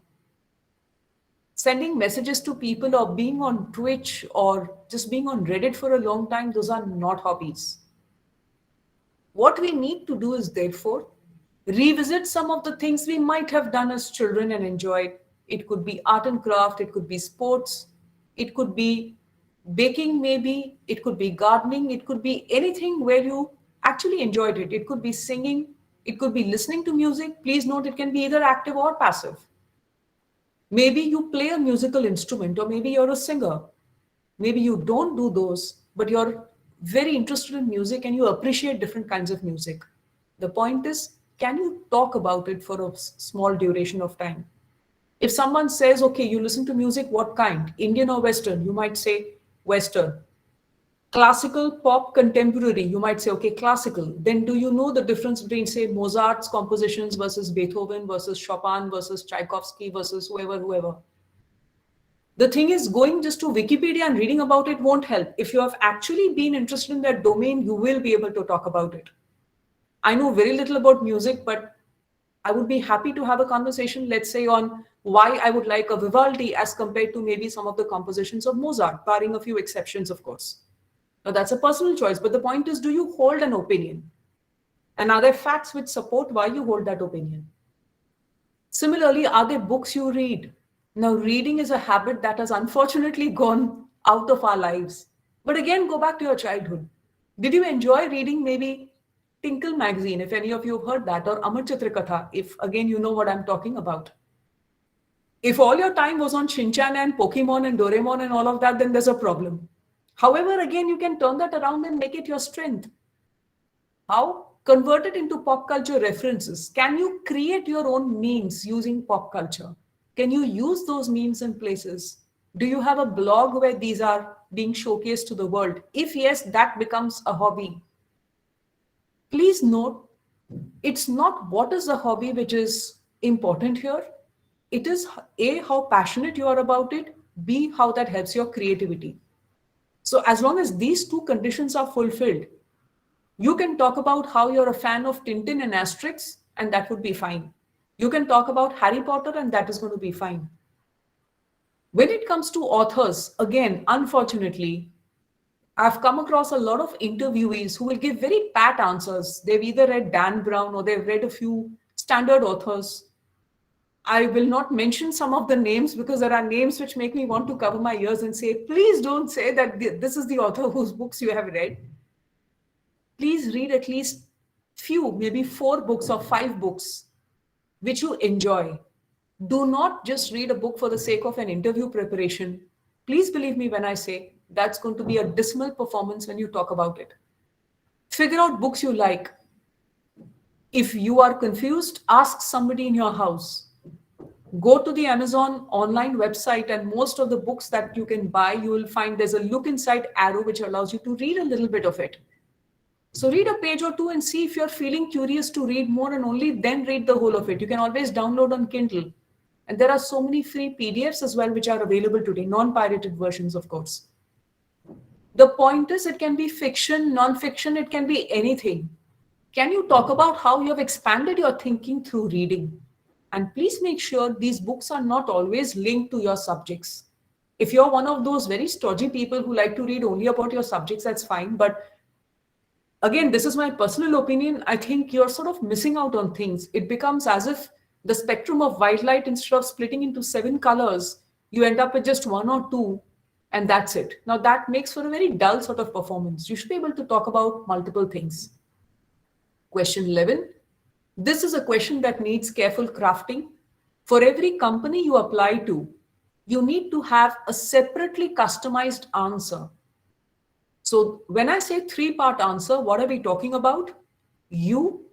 Sending messages to people or being on Twitch or just being on Reddit for a long time, those are not hobbies. What we need to do is therefore revisit some of the things we might have done as children and enjoyed. It could be art and craft, it could be sports, it could be baking, maybe, it could be gardening, it could be anything where you actually enjoyed it. It could be singing, it could be listening to music. Please note it can be either active or passive. Maybe you play a musical instrument, or maybe you're a singer. Maybe you don't do those, but you're very interested in music and you appreciate different kinds of music. The point is, can you talk about it for a small duration of time? If someone says, okay, you listen to music, what kind? Indian or Western? You might say Western. Classical, pop, contemporary, you might say, okay, classical. Then do you know the difference between, say, Mozart's compositions versus Beethoven versus Chopin versus Tchaikovsky versus whoever? The thing is, going just to Wikipedia and reading about it won't help. If you have actually been interested in that domain, you will be able to talk about it. I know very little about music, but I would be happy to have a conversation, let's say, on why I would like a Vivaldi as compared to maybe some of the compositions of Mozart, barring a few exceptions, of course. Now, that's a personal choice, but the point is, do you hold an opinion? And are there facts which support why you hold that opinion? Similarly, are there books you read? Now, reading is a habit that has unfortunately gone out of our lives. But again, go back to your childhood. Did you enjoy reading maybe Tinkle magazine, if any of you have heard that, or Amar Chitra Katha, if again you know what I'm talking about? If all your time was on Shinchan and Pokemon and Doraemon and all of that, then there's a problem. However, again, you can turn that around and make it your strength. How? Convert it into pop culture references. Can you create your own memes using pop culture? Can you use those memes in places? Do you have a blog where these are being showcased to the world? If yes, that becomes a hobby. Please note, it's not what is the hobby which is important here. It is A, how passionate you are about it, B, how that helps your creativity. So as long as these two conditions are fulfilled, you can talk about how you're a fan of Tintin and Asterix, and that would be fine. You can talk about Harry Potter, and that is going to be fine. When it comes to authors, again, unfortunately, I've come across a lot of interviewees who will give very pat answers. They've either read Dan Brown or they've read a few standard authors. I will not mention some of the names because there are names which make me want to cover my ears and say, please don't say that this is the author whose books you have read. Please read at least few, maybe 4 books or 5 books, which you enjoy. Do not just read a book for the sake of an interview preparation. Please believe me when I say that's going to be a dismal performance when you talk about it. Figure out books you like. If you are confused, ask somebody in your house. Go to the Amazon online website, and most of the books that you can buy, you will find there's a look inside arrow which allows you to read a little bit of it. So read a page or two and see if you're feeling curious to read more, and only then read the whole of it. You can always download on Kindle. And there are so many free PDFs as well which are available today, non-pirated versions, of course. The point is, it can be fiction, non-fiction, it can be anything. Can you talk about how you have expanded your thinking through reading? And please make sure these books are not always linked to your subjects. If you're one of those very stodgy people who like to read only about your subjects, that's fine. But again, this is my personal opinion. I think you're sort of missing out on things. It becomes as if the spectrum of white light, instead of splitting into 7 colors, you end up with just one or two, and that's it. Now, that makes for a very dull sort of performance. You should be able to talk about multiple things. Question 11. This is a question that needs careful crafting. For every company you apply to, you need to have a separately customized answer. So when I say three-part answer, what are we talking about? You,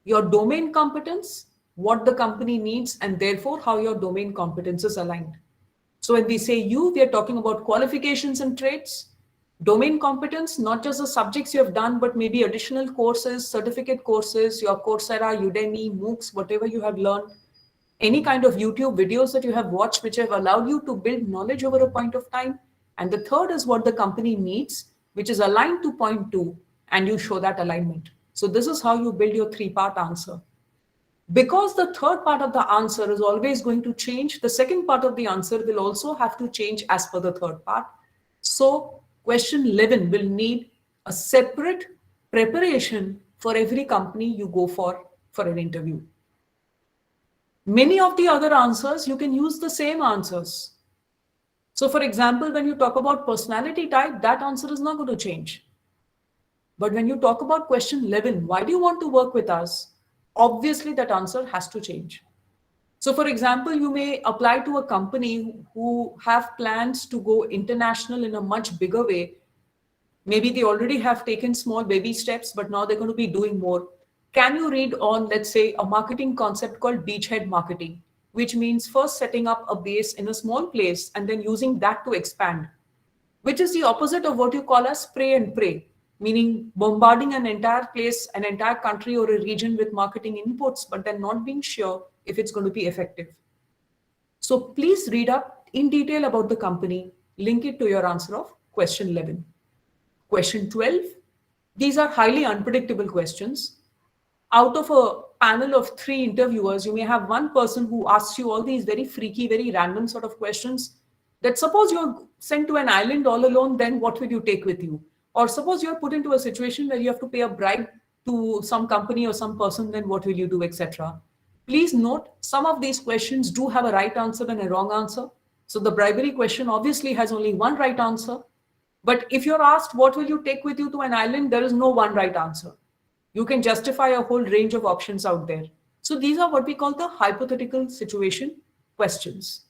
your domain competence, what the company needs, and therefore how your domain competence is aligned. So when we say you, we are talking about qualifications and traits, domain competence, not just the subjects you have done, but maybe additional courses, certificate courses, your Coursera, Udemy, MOOCs, whatever you have learned, any kind of YouTube videos that you have watched, which have allowed you to build knowledge over a point of time. And the third is what the company needs, which is aligned to point two, and you show that alignment. So this is how you build your three-part answer. Because the third part of the answer is always going to change, the second part of the answer will also have to change as per the third part. So question 11 will need a separate preparation for every company you go for an interview. Many of the other answers, you can use the same answers. So for example, when you talk about personality type, that answer is not going to change. But when you talk about question 11, why do you want to work with us? Obviously, that answer has to change. So for example, you may apply to a company who have plans to go international in a much bigger way. Maybe they already have taken small baby steps, but now they're going to be doing more. Can you read on, let's say, a marketing concept called beachhead marketing, which means first setting up a base in a small place and then using that to expand, which is the opposite of what you call as spray and pray, meaning bombarding an entire place, an entire country or a region with marketing inputs, but then not being sure if it's going to be effective. So please read up in detail about the company, link it to your answer of question 11. Question 12, these are highly unpredictable questions. Out of a panel of 3 interviewers, you may have one person who asks you all these very freaky, very random sort of questions. That suppose you're sent to an island all alone, then what will you take with you? Or suppose you're put into a situation where you have to pay a bribe to some company or some person, then what will you do, etc. Please note, some of these questions do have a right answer and a wrong answer. So the bribery question obviously has only one right answer. But if you're asked, what will you take with you to an island? There is no one right answer. You can justify a whole range of options out there. So these are what we call the hypothetical situation questions.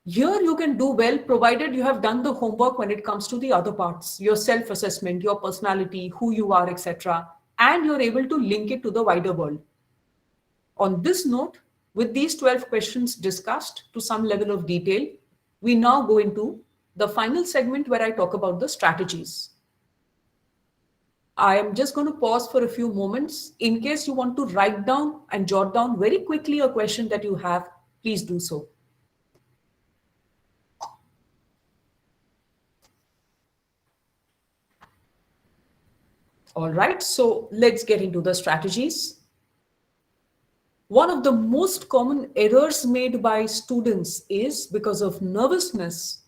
Here you can do well, provided you have done the homework when it comes to the other parts, your self-assessment, your personality, who you are, etc. And you're able to link it to the wider world. On this note, with these 12 questions discussed to some level of detail, we now go into the final segment where I talk about the strategies. I am just going to pause for a few moments. In case you want to write down and jot down very quickly a question that you have, please do so. All right, so let's get into the strategies. One of the most common errors made by students is because of nervousness,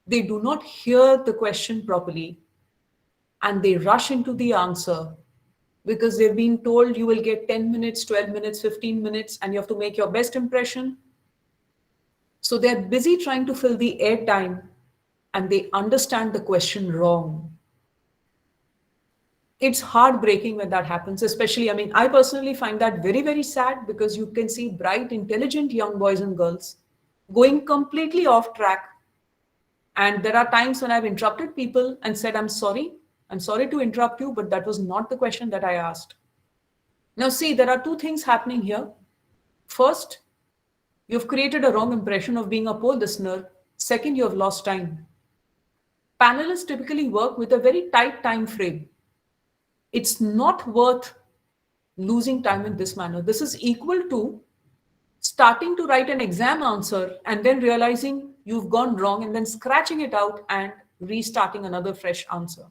they do not hear the question properly and they rush into the answer because they've been told you will get 10 minutes, 12 minutes, 15 minutes, and you have to make your best impression. So they're busy trying to fill the air time and they understand the question wrong. It's heartbreaking when that happens, especially, I mean, I personally find that very, very sad because you can see bright, intelligent young boys and girls going completely off track. And there are times when I've interrupted people and said, I'm sorry to interrupt you, but that was not the question that I asked. Now, see, there are two things happening here. First, you've created a wrong impression of being a poor listener. Second, you have lost time. Panelists typically work with a very tight time frame. It's not worth losing time in this manner. This is equal to starting to write an exam answer and then realizing you've gone wrong and then scratching it out and restarting another fresh answer.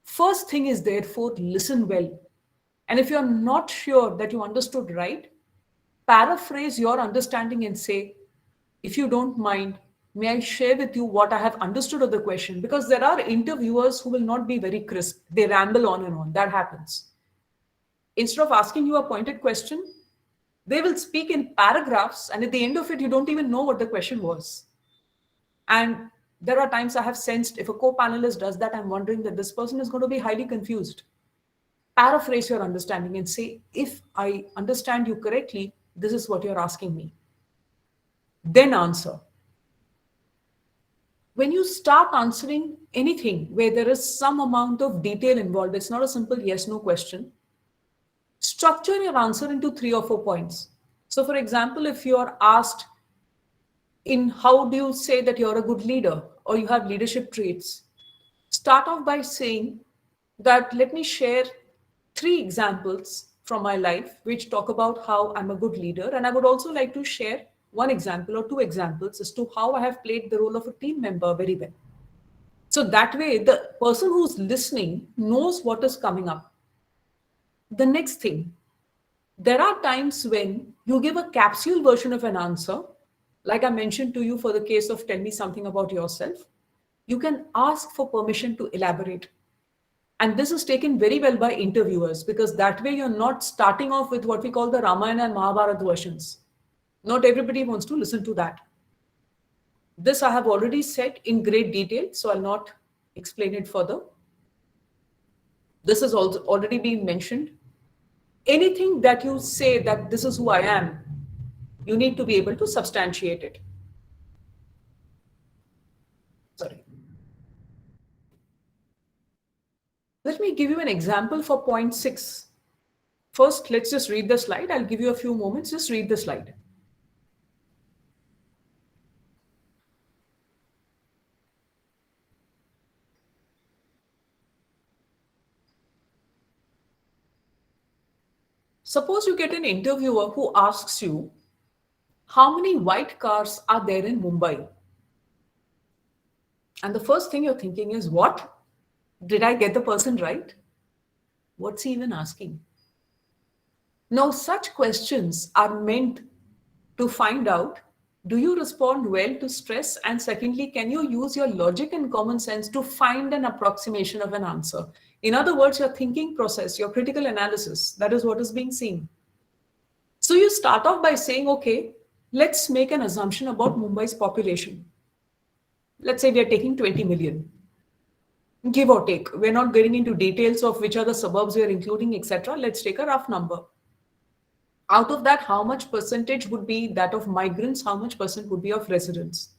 First thing is, therefore, listen well. And if you're not sure that you understood right, paraphrase your understanding and say, if you don't mind, may I share with you what I have understood of the question? Because there are interviewers who will not be very crisp. They ramble on and on. That happens. Instead of asking you a pointed question, they will speak in paragraphs, and at the end of it, you don't even know what the question was. And there are times I have sensed if a co-panelist does that, I'm wondering that this person is going to be highly confused. Paraphrase your understanding and say, if I understand you correctly, this is what you're asking me. Then answer. When you start answering anything where there is some amount of detail involved, it's not a simple yes no question. Structure your answer into 3 or 4 points. So, for example, if you're asked, in how do you say that you're a good leader or you have leadership traits, start off by saying that let me share 3 examples from my life which talk about how I'm a good leader, and I would also like to share 1 example or 2 examples as to how I have played the role of a team member very well. So that way the person who's listening knows what is coming up. The next thing, there are times when you give a capsule version of an answer, like I mentioned to you for the case of tell me something about yourself. You can ask for permission to elaborate. And this is taken very well by interviewers because that way you're not starting off with what we call the Ramayana and Mahabharata versions. Not everybody wants to listen to that. This I have already said in great detail, so I'll not explain it further. This has also already been mentioned. Anything that you say that this is who I am, you need to be able to substantiate it. Sorry. Let me give you an example for point 6. First, let's just read the slide. I'll give you a few moments. Just read the slide. Suppose you get an interviewer who asks you, how many white cars are there in Mumbai? And the first thing you're thinking is, what? Did I get the person right? What's he even asking? Now, such questions are meant to find out, do you respond well to stress? And secondly, can you use your logic and common sense to find an approximation of an answer? In other words, your thinking process, your critical analysis, that is what is being seen. So you start off by saying, okay, let's make an assumption about Mumbai's population. Let's say we are taking 20 million. Give or take. We're not getting into details of which are the suburbs we are including, etc. Let's take a rough number. Out of that, how much percentage would be that of migrants? How much percent would be of residents?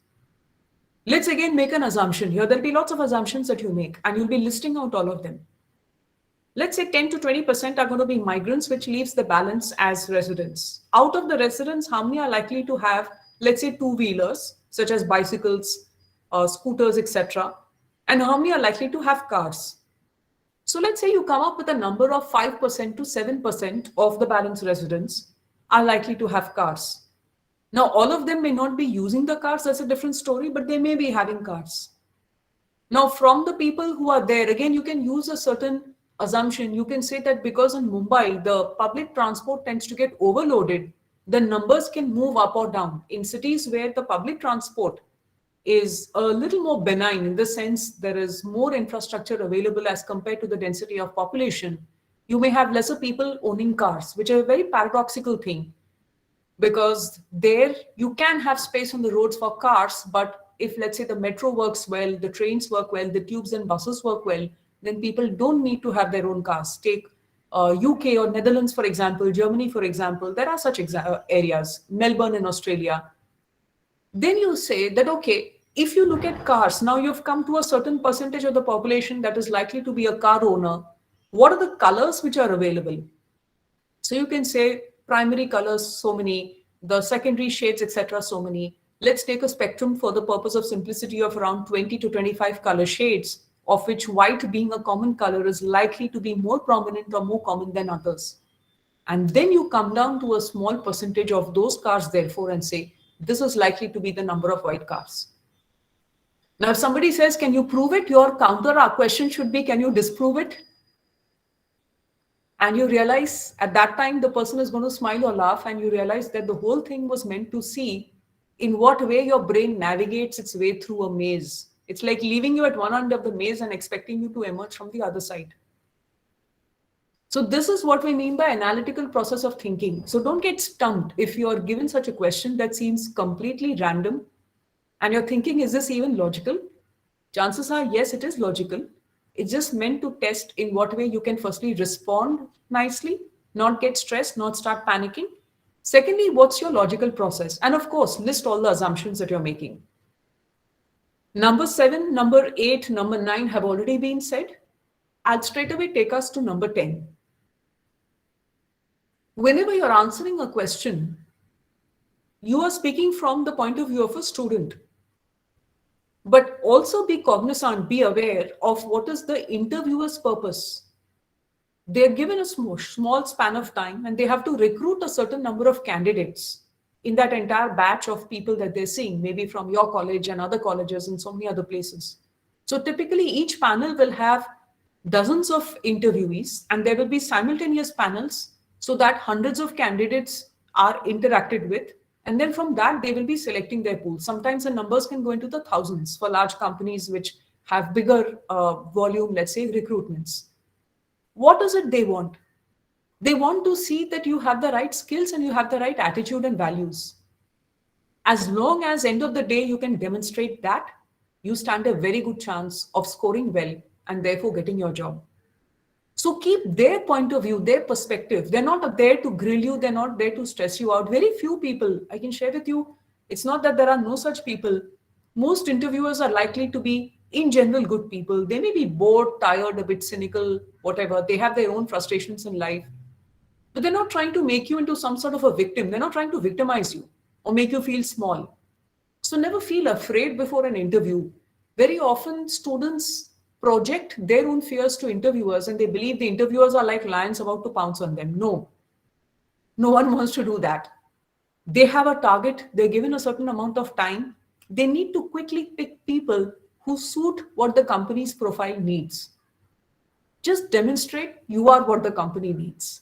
Let's again make an assumption here. There'll be lots of assumptions that you make, and you'll be listing out all of them. Let's say 10 to 20% are going to be migrants, which leaves the balance as residents. Out of the residents, how many are likely to have, let's say, two-wheelers, such as bicycles, scooters, etc. And how many are likely to have cars? So let's say you come up with a number of 5% to 7% of the balance residents are likely to have cars. Now, all of them may not be using the cars, that's a different story, but they may be having cars. Now, from the people who are there, again, you can use a certain assumption. You can say that because in Mumbai, the public transport tends to get overloaded, the numbers can move up or down. In cities where the public transport is a little more benign, in the sense there is more infrastructure available as compared to the density of population, you may have lesser people owning cars, which is a very paradoxical thing. Because there you can have space on the roads for cars, but if let's say the metro works well, the trains work well, the tubes and buses work well, then people don't need to have their own cars. Take UK or Netherlands, for example, Germany, for example. There are such areas, Melbourne in Australia. Then you say that, okay, if you look at cars, now you've come to a certain percentage of the population that is likely to be a car owner. What are the colors which are available? So you can say primary colors, so many, the secondary shades, etc., so many. Let's take a spectrum for the purpose of simplicity of around 20 to 25 color shades, of which white being a common color is likely to be more prominent or more common than others. And then you come down to a small percentage of those cars, therefore, and say, this is likely to be the number of white cars. Now, if somebody says, can you prove it? Your counter question should be, can you disprove it? And you realize at that time the person is going to smile or laugh, and you realize that the whole thing was meant to see in what way your brain navigates its way through a maze. It's like leaving you at one end of the maze and expecting you to emerge from the other side. So this is what we mean by analytical process of thinking. So don't get stumped if you are given such a question that seems completely random and you're thinking, is this even logical? Chances are, yes, it is logical. It's just meant to test in what way you can firstly respond nicely, not get stressed, not start panicking. Secondly, what's your logical process? And of course, list all the assumptions that you're making. Number 7, number 8, number 9 have already been said. I'll straight away take us to number 10. Whenever you're answering a question, you are speaking from the point of view of a student. But also be cognizant, be aware of what is the interviewer's purpose. They're given a small span of time and they have to recruit a certain number of candidates in that entire batch of people that they're seeing, maybe from your college and other colleges and so many other places. So typically each panel will have dozens of interviewees and there will be simultaneous panels so that hundreds of candidates are interacted with. And then from that, they will be selecting their pool. Sometimes the numbers can go into the thousands for large companies which have bigger volume, let's say, recruitments. What is it they want? They want to see that you have the right skills and you have the right attitude and values. As long as end of the day you can demonstrate that, you stand a very good chance of scoring well and therefore getting your job. So keep their point of view, their perspective. They're not there to grill you. They're not there to stress you out. Very few people, I can share with you, it's not that there are no such people. Most interviewers are likely to be, in general, good people. They may be bored, tired, a bit cynical, whatever. They have their own frustrations in life. But they're not trying to make you into some sort of a victim. They're not trying to victimize you or make you feel small. So never feel afraid before an interview. Very often students project their own fears to interviewers and they believe the interviewers are like lions about to pounce on them. No one wants to do that. They have a target. They're given a certain amount of time. They need to quickly pick people who suit what the company's profile needs. Just demonstrate you are what the company needs.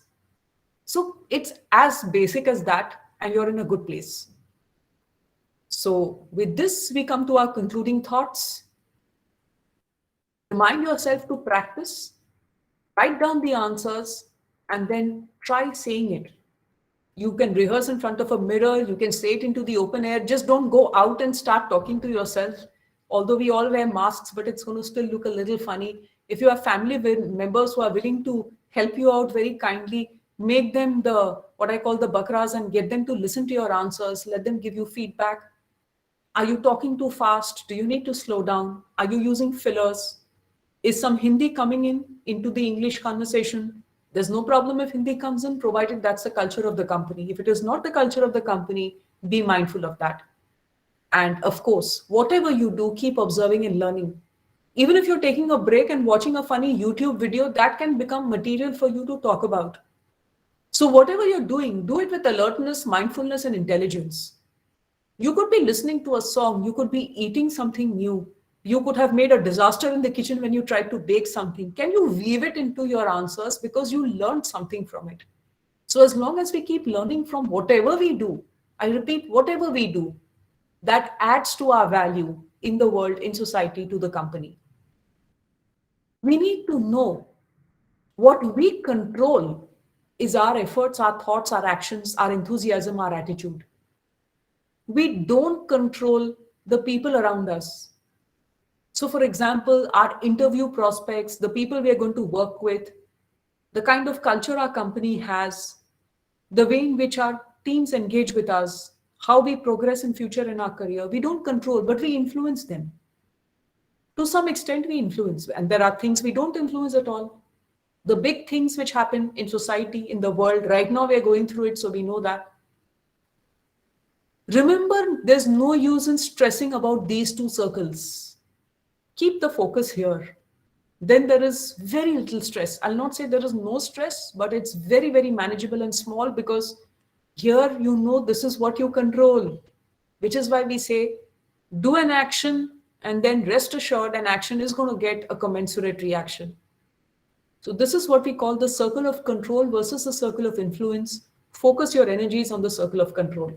So it's as basic as that and you're in a good place. So with this, we come to our concluding thoughts. Remind yourself to practice, write down the answers, and then try saying it. You can rehearse in front of a mirror, you can say it into the open air. Just don't go out and start talking to yourself. Although we all wear masks, but it's going to still look a little funny. If you have family members who are willing to help you out very kindly, make them what I call the bakras and get them to listen to your answers, let them give you feedback. Are you talking too fast? Do you need to slow down? Are you using fillers? Is some Hindi coming into the English conversation? There's no problem if Hindi comes in, provided that's the culture of the company. If it is not the culture of the company, be mindful of that. And of course, whatever you do, keep observing and learning. Even if you're taking a break and watching a funny YouTube video, that can become material for you to talk about. So whatever you're doing, do it with alertness, mindfulness, and intelligence. You could be listening to a song, you could be eating something new. You could have made a disaster in the kitchen when you tried to bake something. Can you weave it into your answers because you learned something from it? So as long as we keep learning from whatever we do, I repeat, whatever we do, that adds to our value in the world, in society, to the company. We need to know what we control is our efforts, our thoughts, our actions, our enthusiasm, our attitude. We don't control the people around us. So, for example, our interview prospects, the people we are going to work with, the kind of culture our company has, the way in which our teams engage with us, how we progress in future in our career, we don't control, but we influence them. To some extent, we influence, and there are things we don't influence at all. The big things which happen in society, in the world, right now we're going through it, so we know that. Remember, there's no use in stressing about these two circles. Keep the focus here. Then there is very little stress. I'll not say there is no stress, but it's very, very manageable and small because here you know this is what you control, which is why we say do an action and then rest assured an action is going to get a commensurate reaction. So, this is what we call the circle of control versus the circle of influence. Focus your energies on the circle of control.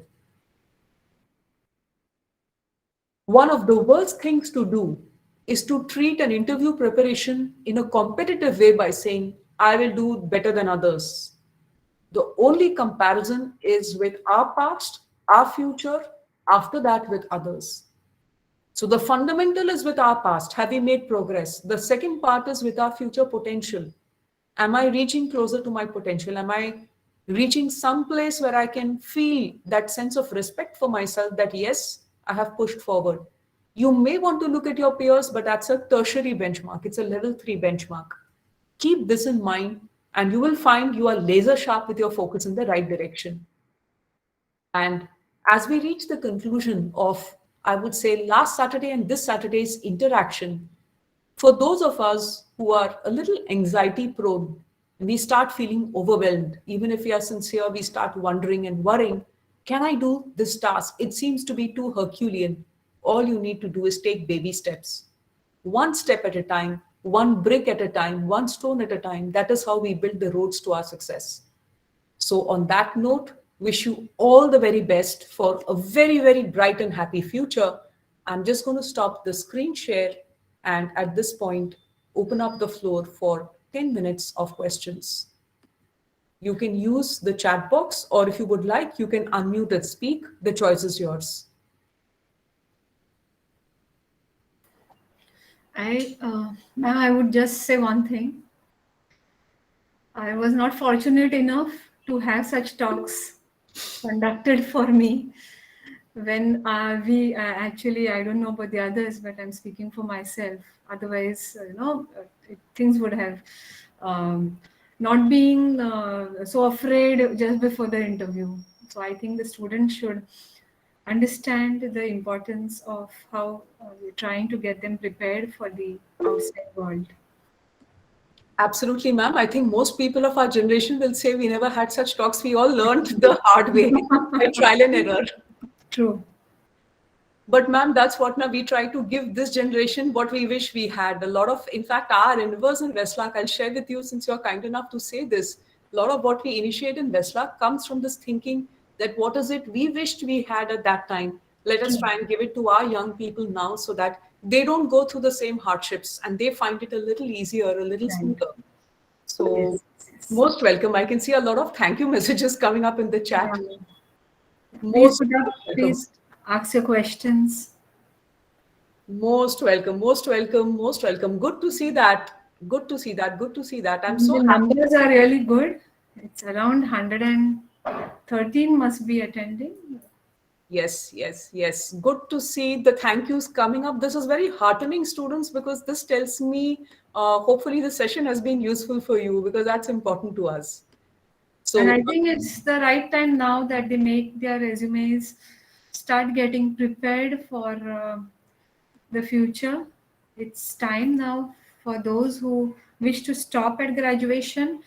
One of the worst things to do is to treat an interview preparation in a competitive way by saying, I will do better than others. The only comparison is with our past, our future, after that with others. So the fundamental is with our past. Have we made progress? The second part is with our future potential. Am I reaching closer to my potential? Am I reaching some place where I can feel that sense of respect for myself that yes, I have pushed forward? You may want to look at your peers, but that's a tertiary benchmark. It's a level 3 benchmark. Keep this in mind, and you will find you are laser sharp with your focus in the right direction. And as we reach the conclusion of, I would say, last Saturday and this Saturday's interaction, for those of us who are a little anxiety prone, we start feeling overwhelmed. Even if we are sincere, we start wondering and worrying, can I do this task? It seems to be too Herculean. All you need to do is take baby steps. One step at a time, one brick at a time, one stone at a time. That is how we build the roads to our success. So, on that note, wish you all the very best for a very, very bright and happy future. I'm just going to stop the screen share and at this point, open up the floor for 10 minutes of questions. You can use the chat box, or if you would like, you can unmute and speak. The choice is yours. Ma'am, I would just say one thing. I was not fortunate enough to have such talks conducted for me when we actually, I don't know about the others, but I'm speaking for myself. Otherwise, things would have not been so afraid just before the interview. So I think the students should understand the importance of how we're trying to get them prepared for the outside world. Absolutely, ma'am. I think most people of our generation will say we never had such talks. We all learned the hard way by trial and error. True. But ma'am, that's what now we try to give this generation what we wish we had. A lot of, in fact, our endeavors in VESLARC, I'll share with you since you're kind enough to say this. A lot of what we initiate in VESLARC comes from this thinking that what is it we wished we had at that time. Let us try and give it to our young people now so that they don't go through the same hardships and they find it a little easier, a little smoother. So, Yes. most welcome. I can see a lot of thank you messages coming up in the chat. Yeah. Most welcome. Please ask your questions. Most welcome, most welcome, most welcome. Good to see that. Good to see that. Good to see that. I'm so The happy. numbers are really good. It's around 113 must be attending. Yes, yes, yes. Good to see the thank yous coming up. This is very heartening, students, because this tells me hopefully the session has been useful for you because that's important to us. And So, I think it's the right time now that they make their resumes, start getting prepared for the future. It's time now for those who wish to stop at graduation.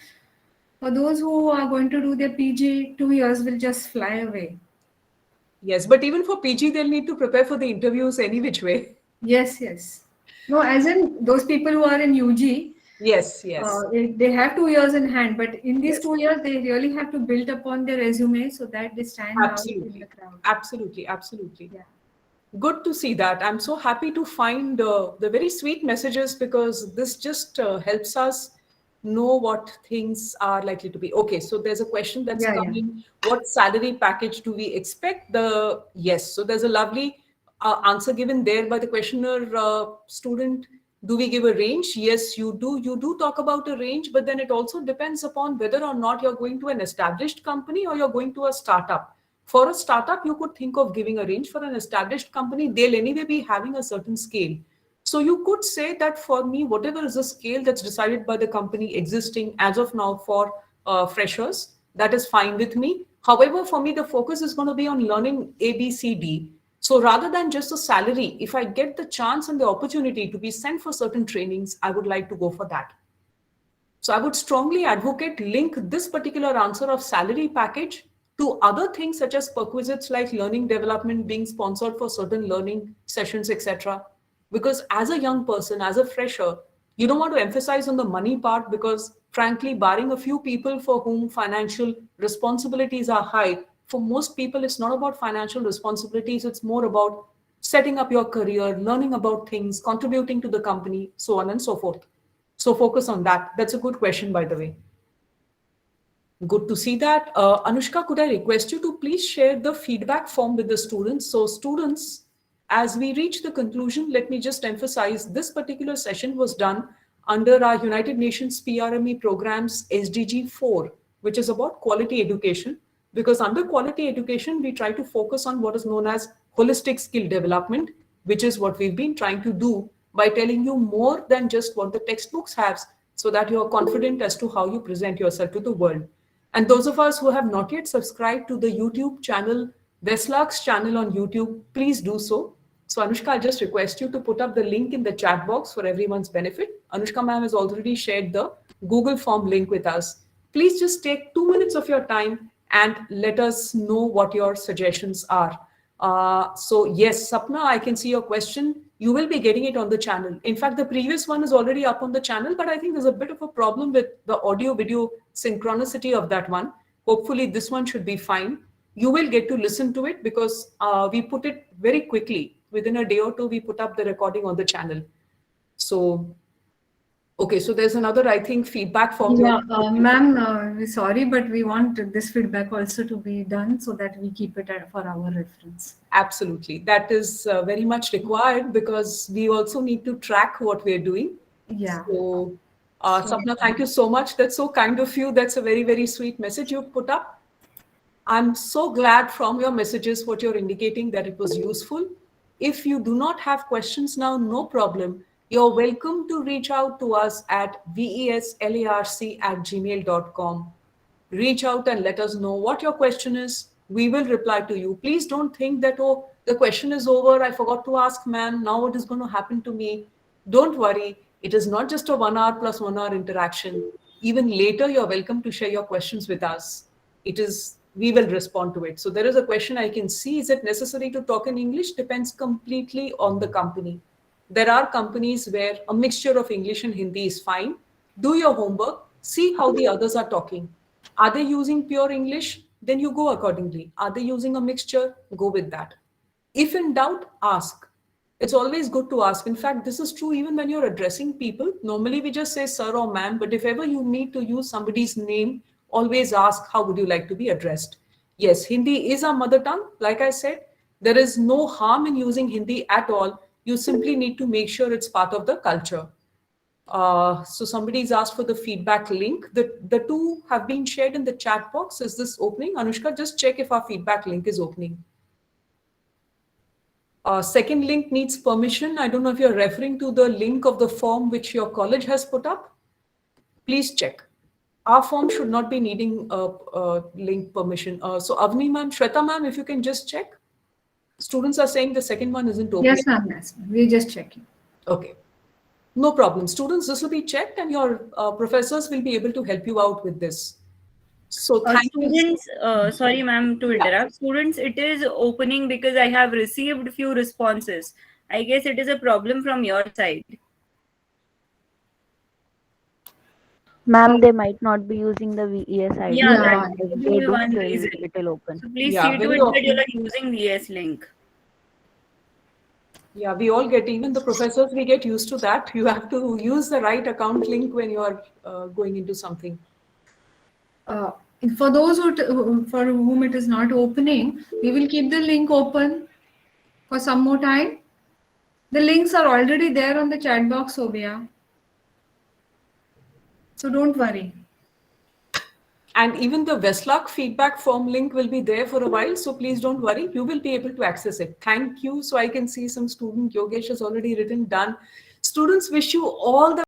For those who are going to do their PG, 2 years will just fly away. yes, but even for PG, they'll need to prepare for the interviews any which way. Yes. No, as in those people who are in UG, Yes, yes, they have 2 years in hand, but in these yes. 2 years, they really have to build upon their resume so that they stand out in the Absolutely. crowd. Absolutely. Absolutely. Yeah. Good to see that. I'm so happy to find the very sweet messages because this just helps us know what things are likely to be. Okay, so there's a question that's Yeah. coming. What salary package do we expect? Yes. So there's a lovely answer given there by the questioner student, do we give a range? Yes, you do. You do talk about a range, but then it also depends upon whether or not you're going to an established company or you're going to a startup. For a startup, you could think of giving a range. For an established company, they'll anyway be having a certain scale. So you could say that for me, whatever is the scale that's decided by the company existing as of now for freshers, that is fine with me. However, for me, the focus is going to be on learning A, B, C, D. So rather than just a salary, if I get the chance and the opportunity to be sent for certain trainings, I would like to go for that. So I would strongly advocate link this particular answer of salary package to other things such as perquisites like learning development, being sponsored for certain learning sessions, etc. Because as a young person, as a fresher, you don't want to emphasize on the money part because frankly, barring a few people for whom financial responsibilities are high, for most people, it's not about financial responsibilities. It's more about setting up your career, learning about things, contributing to the company, so on and so forth. So focus on that. That's a good question, by the way. Good to see that. Anushka, could I request you to please share the feedback form with the students? So students, as we reach the conclusion, let me just emphasize this particular session was done under our United Nations PRME programs SDG 4, which is about quality education. Because under quality education, we try to focus on what is known as holistic skill development, which is what we've been trying to do by telling you more than just what the textbooks have so that you're confident as to how you present yourself to the world. And those of us who have not yet subscribed to the YouTube channel, VESLARC's channel on YouTube, please do so. So Anushka, I'll just request you to put up the link in the chat box for everyone's benefit. Anushka ma'am has already shared the Google form link with us. Please just take 2 minutes of your time and let us know what your suggestions are. So yes, Sapna, I can see your question. You will be getting it on the channel. In fact, the previous one is already up on the channel, but I think there's a bit of a problem with the audio video synchronicity of that one. Hopefully this one should be fine. You will get to listen to it because we put it very quickly. Within a day or two, we put up the recording on the channel. So, okay, so there's another, I think, feedback form. Yeah, ma'am, we're sorry, but we want this feedback also to be done so that we keep it for our reference. Absolutely. That is very much required because we also need to track what we're doing. Yeah. So, Sapna, thank you so much. That's so kind of you. That's a very, very sweet message you've put up. I'm so glad from your messages, what you're indicating that it was useful. If you do not have questions now, no problem. You're welcome to reach out to us at veslarc@gmail.com. Reach out and let us know what your question is. We will reply to you. Please don't think that, oh, the question is over. I forgot to ask, ma'am. Now what is going to happen to me? Don't worry. It is not just a 1 hour plus 1 hour interaction. Even later, you're welcome to share your questions with us. It is, we will respond to it. So there is a question I can see. Is it necessary to talk in English? Depends completely on the company. There are companies where a mixture of English and Hindi is fine. Do your homework. See how the others are talking. Are they using pure English? Then you go accordingly. Are they using a mixture? Go with that. If in doubt, ask. It's always good to ask. In fact, this is true even when you're addressing people. Normally, we just say sir or ma'am, but if ever you need to use somebody's name, always ask, how would you like to be addressed? Yes, Hindi is our mother tongue. Like I said, there is no harm in using Hindi at all. You simply need to make sure it's part of the culture. So somebody's asked for the feedback link. The two have been shared in the chat box. Is this opening? Anushka, just check if our feedback link is opening. Second link needs permission. I don't know if you're referring to the link of the form which your college has put up. Please check. Our form should not be needing a link permission. So Avni ma'am, Shweta ma'am, if you can just check. Students are saying the second one isn't open. Yes, ma'am. Yes, we're just checking. Okay. No problem. Students, this will be checked and your professors will be able to help you out with this. So thank you. Students, sorry ma'am to interrupt. Students, it is opening because I have received few responses. I guess it is a problem from your side. Ma'am, they might not be using the VES ID. Yeah, Yeah. that If could they be do, one reason. it will open. So please Yeah, see to very it that often. you are using VS link. Yeah, we all get, even the professors, we get used to that. You have to use the right account link when you are going into something. For those for whom it is not opening, we will keep the link open for some more time. The links are already there on the chat box, Obia. So don't worry. And even the VESLARC feedback form link will be there for a while. So please don't worry. You will be able to access it. Thank you. So I can see some student, Yogesh has already written done. Students, wish you all the